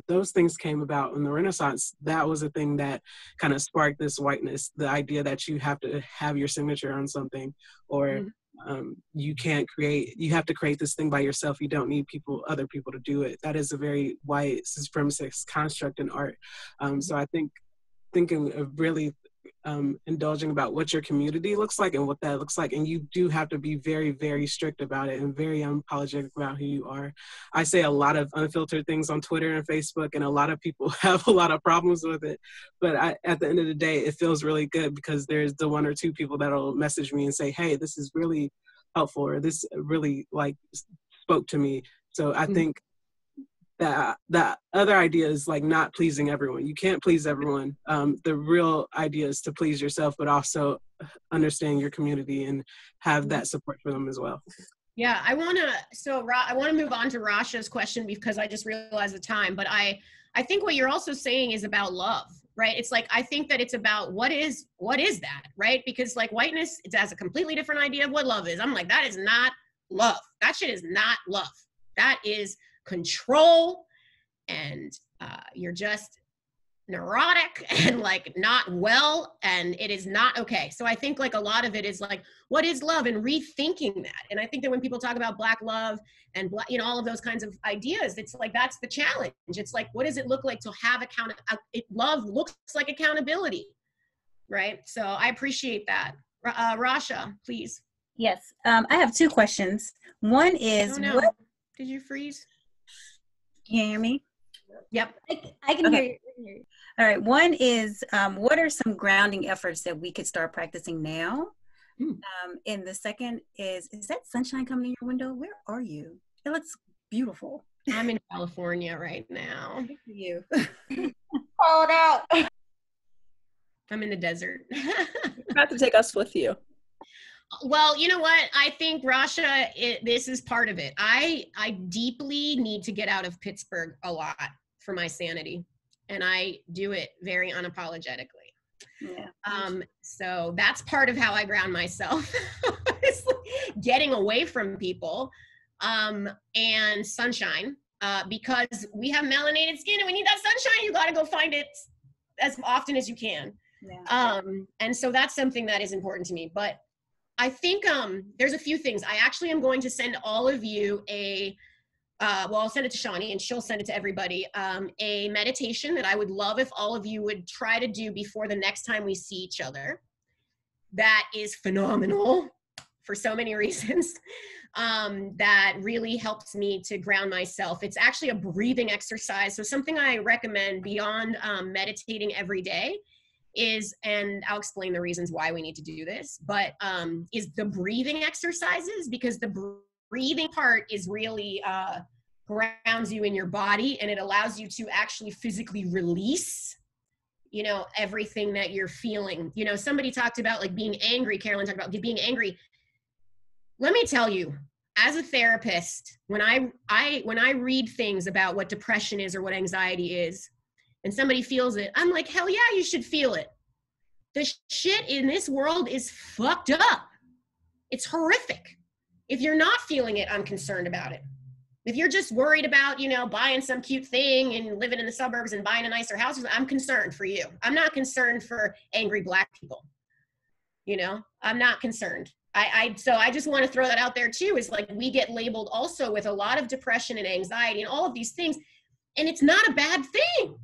those things came about in the Renaissance, that was a thing that kind of sparked this whiteness, the idea that you have to have your signature on something, or you can't create, you have to create this thing by yourself. You don't need other people to do it. That is a very white supremacist construct in art. So I think thinking of really indulging about what your community looks like and what that looks like. And you do have to be very, very strict about it and very unapologetic about who you are. I say a lot of unfiltered things on Twitter and Facebook, and a lot of people have a lot of problems with it. But at the end of the day, it feels really good because there's the one or two people that'll message me and say, hey, this is really helpful, or this really like spoke to me. So I think that other idea is like not pleasing everyone. You can't please everyone. The real idea is to please yourself, but also understand your community and have that support for them as well. Yeah, I want to move on to Rasha's question because I just realized the time, but I think what you're also saying is about love, right? It's like, I think that it's about what is that, right? Because like whiteness, it has a completely different idea of what love is. I'm like, that is not love. That shit is not love. That is control, and you're just neurotic and like not well, and it is not okay. So I think like a lot of it is like, what is love, and rethinking that. And I think that when people talk about Black love and Black, you know, all of those kinds of ideas, it's like, that's the challenge. It's like, what does it look like to have love looks like accountability, right? So I appreciate that. Rasha, please. Yes, I have two questions. One is, what did you freeze? Can you hear me? Yep. I can hear you. All right. One is, what are some grounding efforts that we could start practicing now? And the second is that sunshine coming in your window? Where are you? It looks beautiful. I'm in California right now. Good for you. Call it out. I'm in the desert. You have to take us with you. Well, you know what? I think, Rasha, this is part of it. I deeply need to get out of Pittsburgh a lot for my sanity, and I do it very unapologetically. Yeah. So that's part of how I ground myself. It's like getting away from people, and sunshine, because we have melanated skin and we need that sunshine. You got to go find it as often as you can. Yeah. And so that's something that is important to me. But I think there's a few things. I actually am going to send all of you I'll send it to Shawnee and she'll send it to everybody, a meditation that I would love if all of you would try to do before the next time we see each other. That is phenomenal for so many reasons. That really helps me to ground myself. It's actually a breathing exercise. So something I recommend beyond meditating every day is, and I'll explain the reasons why we need to do this, but is the breathing exercises, because the breathing part is really grounds you in your body, and it allows you to actually physically release, you know, everything that you're feeling. You know, somebody talked about like being angry. Carolyn talked about being angry. let me tell you, as a therapist, when I read things about what depression is or what anxiety is, and somebody feels it, I'm like, hell yeah, you should feel it. The shit in this world is fucked up. It's horrific. If you're not feeling it, I'm concerned about it. If you're just worried about, you know, buying some cute thing and living in the suburbs and buying a nicer house, I'm concerned for you. I'm not concerned for angry Black people. You know, I'm not concerned. So I just want to throw that out there too, is like, we get labeled also with a lot of depression and anxiety and all of these things, and it's not a bad thing,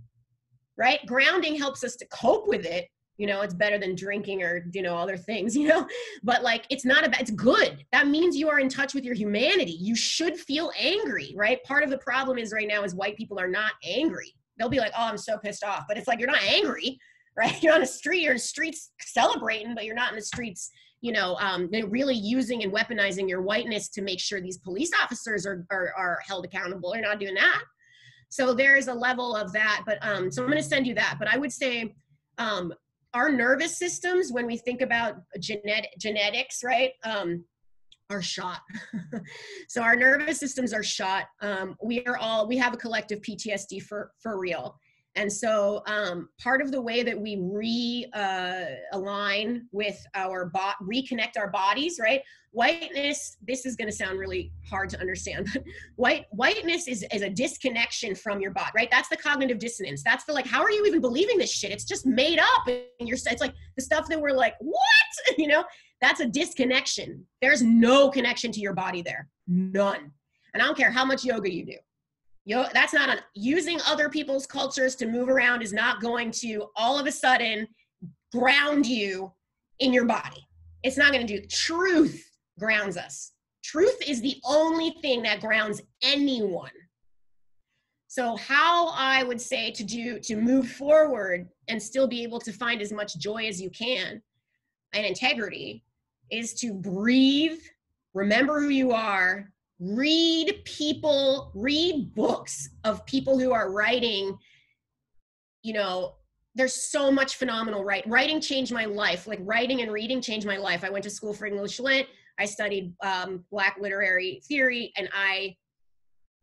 right? Grounding helps us to cope with it. You know, it's better than drinking or, you know, other things, you know, but like, it's not about, it's good. That means you are in touch with your humanity. You should feel angry, right? Part of the problem is right now is white people are not angry. They'll be like, oh, I'm so pissed off, but it's like, you're not angry, right? You're on the street, you're in the streets celebrating, but you're not in the streets, you know, they're really using and weaponizing your whiteness to make sure these police officers are held accountable. They're not doing that. So there is a level of that, but so I'm going to send you that. But I would say, our nervous systems, when we think about genetics, right, are shot. So our nervous systems are shot. We have a collective PTSD for real. And so part of the way that we align with our reconnect our bodies, right? Whiteness, this is going to sound really hard to understand, but whiteness is a disconnection from your body, right? That's the cognitive dissonance. That's the like, how are you even believing this shit? It's just made up. And it's like the stuff that we're like, what? You know, that's a disconnection. There's no connection to your body there. None. And I don't care how much yoga you do. That's not using other people's cultures to move around is not going to all of a sudden ground you in your body. It's not going to do. Truth grounds us. Truth is the only thing that grounds anyone. So how I would say to move forward and still be able to find as much joy as you can and integrity is to breathe, remember who you are, read books of people who are writing. You know, there's so much phenomenal writing changed my life. Like writing and reading changed my life. I went to school for English Lit. I studied Black literary theory, and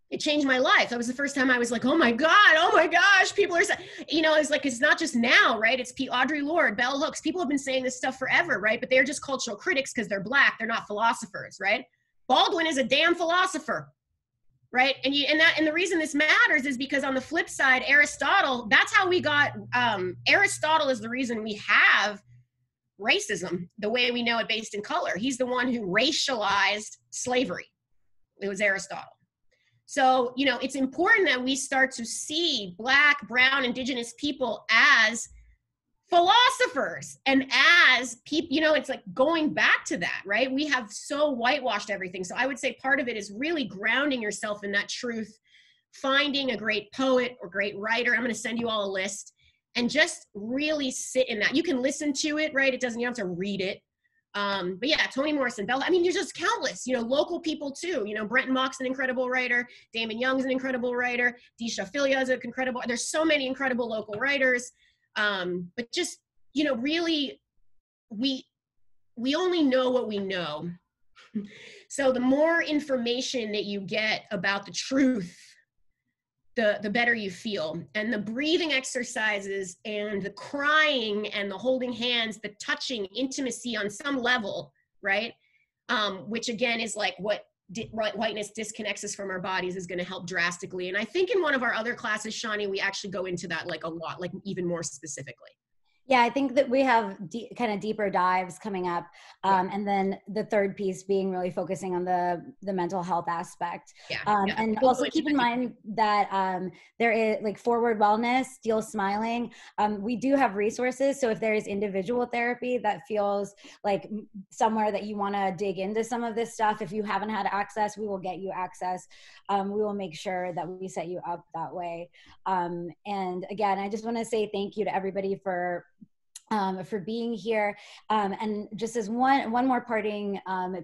it changed my life. That was the first time I was like, oh my gosh, people are, you know, it's like, it's not just now, right? It's Audre Lorde, Bell Hooks. People have been saying this stuff forever, right? But they're just cultural critics because they're Black. They're not philosophers, right? Baldwin is a damn philosopher, right? And the reason this matters is because on the flip side, Aristotle, that's how we got, Aristotle is the reason we have racism the way we know it based in color. He's the one who racialized slavery. It was Aristotle. So, you know, it's important that we start to see Black, brown, indigenous people as philosophers and as people, you know, it's like going back to that, right? We have so whitewashed everything. So I would say part of it is really grounding yourself in that truth, finding a great poet or great writer. I'm going to send you all a list and just really sit in that. You can listen to it, right? You don't have to read it. But yeah, Toni Morrison, Bella, I mean, there's just countless, you know, local people too. You know, Brenton Mock's an incredible writer. Damon Young's an incredible writer. Disha Filia is an incredible, there's so many incredible local writers. But just, you know, really, we only know what we know. So the more information that you get about the truth, the better you feel. And the breathing exercises and the crying and the holding hands, the touching, intimacy on some level, right? Which again is like what whiteness disconnects us from our bodies is going to help drastically. And I think in one of our other classes, Shani, we actually go into that like a lot, like even more specifically. Yeah, I think that we have kind of deeper dives coming up. And then the third piece being really focusing on the mental health aspect. And also keep in mind that there is like Forward Wellness, Steel Smiling. We do have resources. So if there is individual therapy that feels like somewhere that you want to dig into some of this stuff, if you haven't had access, we will get you access. We will make sure that we set you up that way. And again, I just want to say thank you to everybody for for being here. And just as one more parting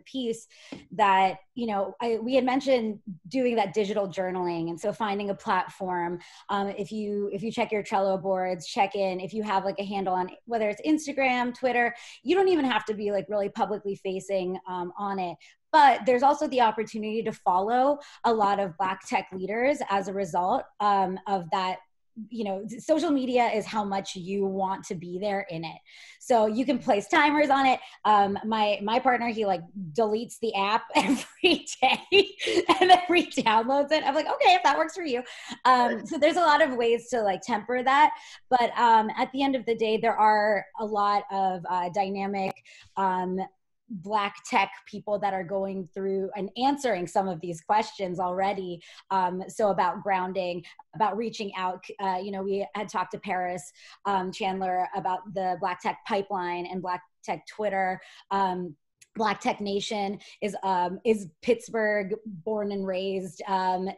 piece, that, you know, we had mentioned doing that digital journaling, and so finding a platform. If you check your Trello boards, check in. If you have like a handle on whether it's Instagram, Twitter, you don't even have to be like really publicly facing on it. But there's also the opportunity to follow a lot of Black tech leaders as a result of that. You know, social media is how much you want to be there in it. So you can place timers on it. My partner, he like deletes the app every day and then re-downloads it. I'm like, okay, if that works for you. So there's a lot of ways to like temper that. But at the end of the day, there are a lot of dynamic Black tech people that are going through and answering some of these questions already. So about grounding, about reaching out, you know, we had talked to Paris Chandler about the Black tech pipeline and Black tech Twitter. Black Tech Nation is Pittsburgh born and raised, an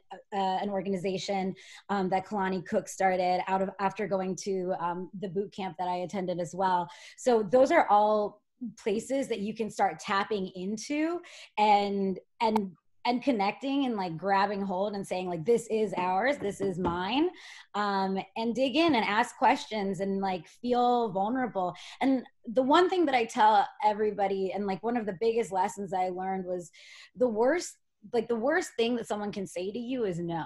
organization that Kalani Cook started after going to the boot camp that I attended as well. So those are all places that you can start tapping into and connecting and like grabbing hold and saying like, this is ours, this is mine, and dig in and ask questions and like feel vulnerable. And the one thing that I tell everybody, and like one of the biggest lessons I learned, was the worst thing that someone can say to you is no.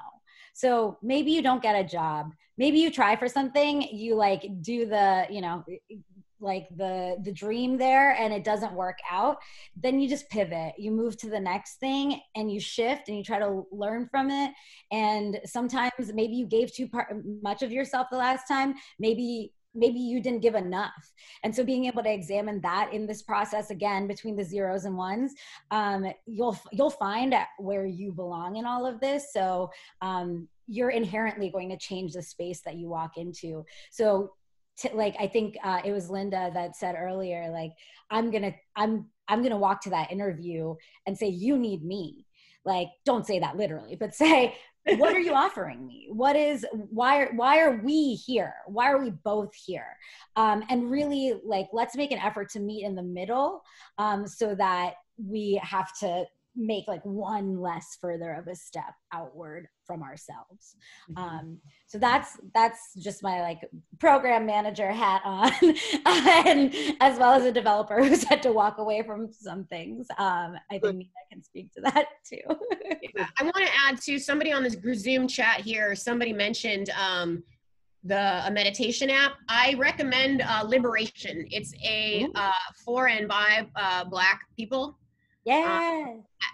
So maybe you don't get a job, maybe you try for something, you like do the, you know, like the dream there and it doesn't work out, then you just pivot, you move to the next thing and you shift and you try to learn from it. And sometimes maybe you gave too much of yourself the last time, maybe you didn't give enough. And so being able to examine that in this process, again, between the zeros and ones, you'll find where you belong in all of this. So you're inherently going to change the space that you walk into. So like, I think it was Linda that said earlier, like, I'm gonna walk to that interview and say, you need me. Like, don't say that literally, but say, what are you offering me? Why are we here? Why are we both here? And really, like, let's make an effort to meet in the middle, so that we have to make like one less further of a step outward from ourselves. So that's just my like program manager hat on, and as well as a developer who's had to walk away from some things. I think Nina can speak to that too. I want to add to somebody on this Zoom chat here. Somebody mentioned a meditation app. I recommend Liberation. It's a for and by Black people. Yeah.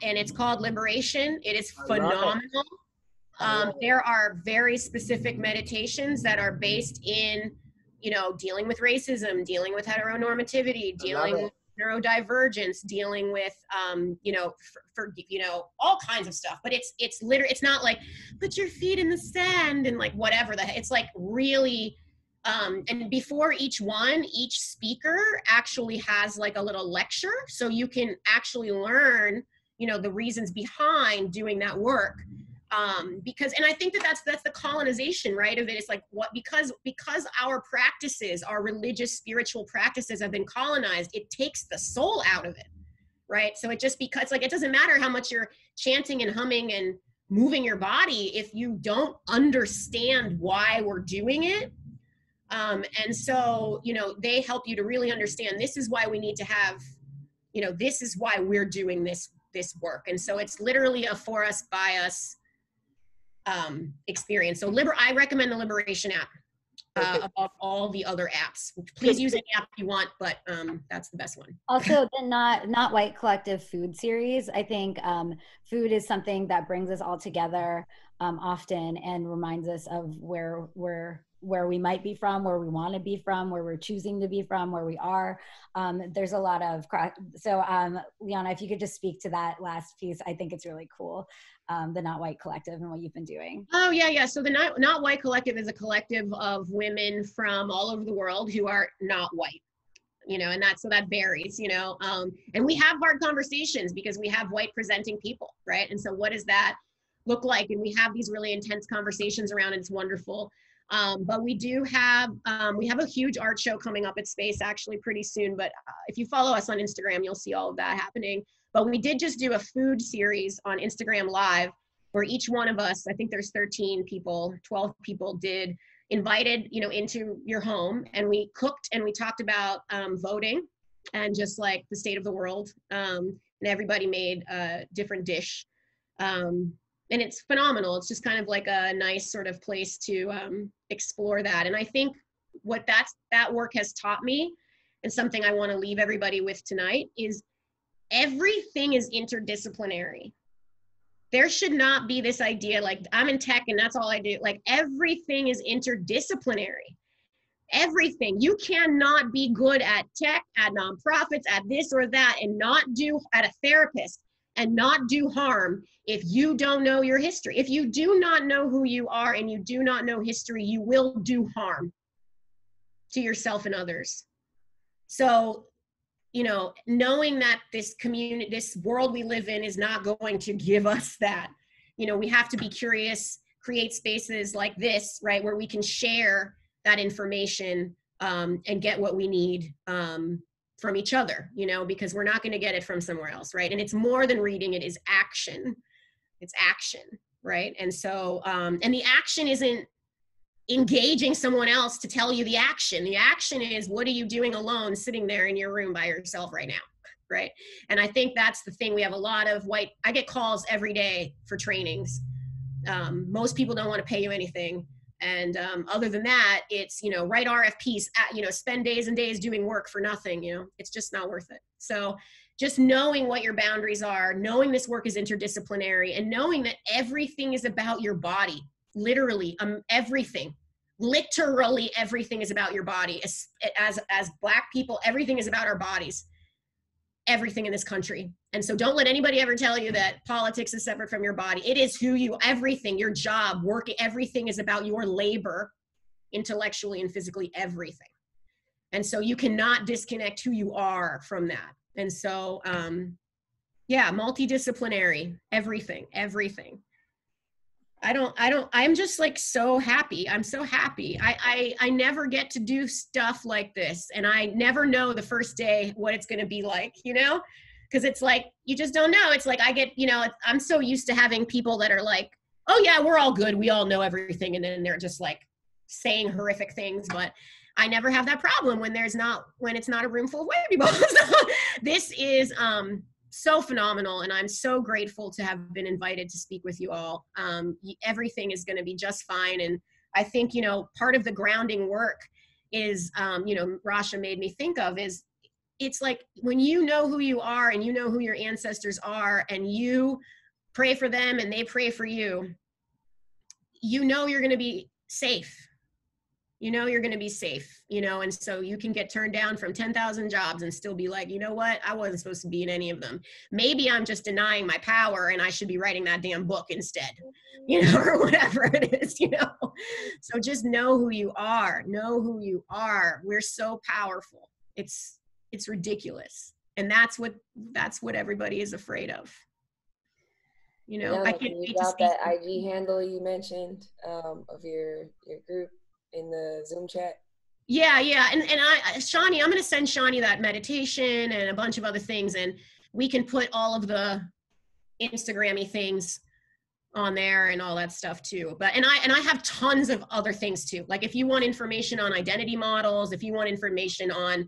And it's called Liberation. It is phenomenal. There are very specific meditations that are based in, you know, dealing with racism, dealing with heteronormativity, dealing with neurodivergence, dealing with, you know, for you know, all kinds of stuff. But it's literally, it's not like put your feet in the sand and like whatever. It's like really. And before each one, each speaker actually has like a little lecture, so you can actually learn, you know, the reasons behind doing that work. Because, and I think that's the colonization, right, of it. It's like, what, because our practices, our religious, spiritual practices have been colonized, it takes the soul out of it, right? So it just, because like, it doesn't matter how much you're chanting and humming and moving your body if you don't understand why we're doing it. And so, you know, they help you to really understand, this is why we need to have, you know, this is why we're doing this work. And so it's literally a for us, by us experience. So I recommend the Liberation app above all the other apps. Please use any app you want, but that's the best one. Also, the Not White Collective food series. I think food is something that brings us all together often and reminds us of where we might be from, where we want to be from, where we're choosing to be from, where we are. There's a lot of, so Liana, if you could just speak to that last piece, I think it's really cool. The Not White Collective and what you've been doing. Oh yeah. So the Not White Collective is a collective of women from all over the world who are not white, you know, and so that varies, you know, and we have hard conversations because we have white presenting people, right? And so what does that look like? And we have these really intense conversations around it. It's wonderful. But we do have, we have a huge art show coming up at Space actually pretty soon. But if you follow us on Instagram, you'll see all of that happening. But we did just do a food series on Instagram Live where each one of us, I think there's 13 people, 12 people invited, you know, into your home, and we cooked and we talked about voting and just like the state of the world. And everybody made a different dish. And it's phenomenal. It's just kind of like a nice sort of place to explore that. And I think what that work has taught me, and something I want to leave everybody with tonight, is everything is interdisciplinary. There should not be this idea like I'm in tech and that's all I do. Like everything is interdisciplinary. Everything. You cannot be good at tech, at nonprofits, at this or that, and not do at a therapist and not do harm if you don't know your history. If you do not know who you are and you do not know history, you will do harm to yourself and others. So, you know, knowing that this community, this world we live in is not going to give us that, you know, we have to be curious, create spaces like this, right, where we can share that information and get what we need from each other, you know, because we're not going to get it from somewhere else, right? And it's more than reading, it is action. It's action, right? And so, and the action isn't engaging someone else to tell you the action. The action is, what are you doing alone, sitting there in your room by yourself right now, right? And I think that's the thing. We have a lot of I get calls every day for trainings. Most people don't want to pay you anything. And other than that, it's, you know, write RFPs, you know, spend days and days doing work for nothing, you know, it's just not worth it. So just knowing what your boundaries are, knowing this work is interdisciplinary, and knowing that everything is about your body, literally everything, literally everything is about your body. As Black people, everything is about our bodies. Everything in this country. And so don't let anybody ever tell you that politics is separate from your body. It is who you, everything, your job, work, everything is about your labor, intellectually and physically, everything. And so you cannot disconnect who you are from that. And so, yeah, multidisciplinary, everything. I'm just like so happy. I'm so happy. I never get to do stuff like this, and I never know the first day what it's going to be like, you know, because it's like, you just don't know. It's like, I get, you know, I'm so used to having people that are like, oh yeah, we're all good, we all know everything. And then they're just like saying horrific things, but I never have that problem when it's not a room full of white people. So this is, so phenomenal, and I'm so grateful to have been invited to speak with you all. Everything is going to be just fine, and I think, you know, part of the grounding work is, you know, Rasha made me think of is, it's like when you know who you are and you know who your ancestors are and you pray for them and they pray for you, you know you're going to be safe. You know you're going to be safe, you know, and so you can get turned down from 10,000 jobs and still be like, you know what, I wasn't supposed to be in any of them. Maybe I'm just denying my power and I should be writing that damn book instead, you know, or whatever it is, you know. So just know who you are. Know who you are. We're so powerful. It's ridiculous. And that's what everybody is afraid of. You know, Liana, I can't can you wait drop to that IG handle you mentioned of your group in the Zoom chat? Yeah. And Shawnee, I'm going to send Shawnee that meditation and a bunch of other things, and we can put all of the Instagram-y things on there and all that stuff too. But, and I have tons of other things too. Like if you want information on identity models, if you want information on,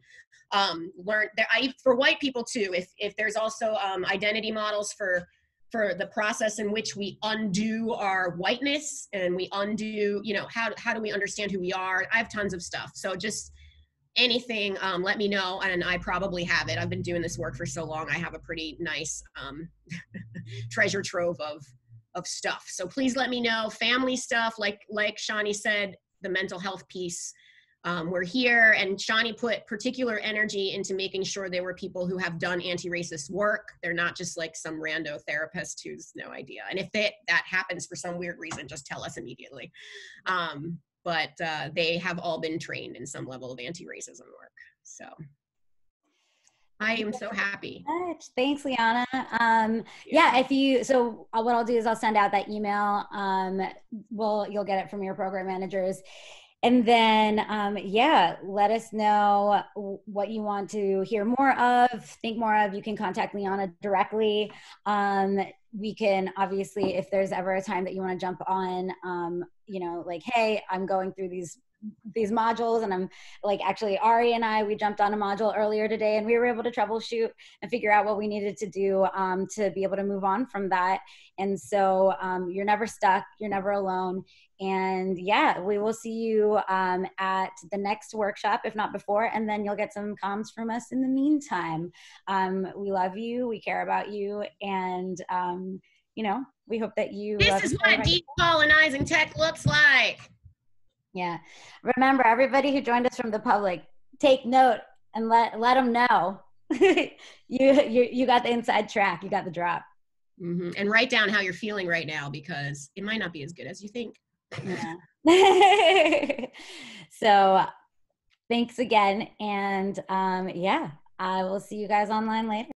for white people too, if there's also identity models for the process in which we undo our whiteness and we undo, you know, how do we understand who we are? I have tons of stuff. So just anything, let me know. And I probably have it. I've been doing this work for so long. I have a pretty nice treasure trove of stuff. So please let me know. Family stuff, like Shawnee said, the mental health piece. We're here, and Shawnee put particular energy into making sure there were people who have done anti-racist work. They're not just like some rando therapist who's no idea. And if that happens for some weird reason, just tell us immediately. But they have all been trained in some level of anti-racism work. So. I am so happy. Thanks, Liana. Yeah, what I'll do is I'll send out that email. You'll get it from your program managers. And then, let us know what you want to hear more of, think more of. You can contact Liana directly. We can, obviously, if there's ever a time that you want to jump on, like, hey, I'm going through these modules, and I'm like, actually Ari and I, we jumped on a module earlier today, and we were able to troubleshoot and figure out what we needed to do to be able to move on from that. And so you're never stuck, you're never alone. And we will see you at the next workshop, if not before, and then you'll get some comms from us in the meantime. We love you, we care about you, and we hope that you this is what decolonizing tech looks like. Yeah. Remember, everybody who joined us from the public, take note and let them know. you got the inside track. You got the drop. Mm-hmm. And write down how you're feeling right now, because it might not be as good as you think. Yeah. So thanks again. And I will see you guys online later.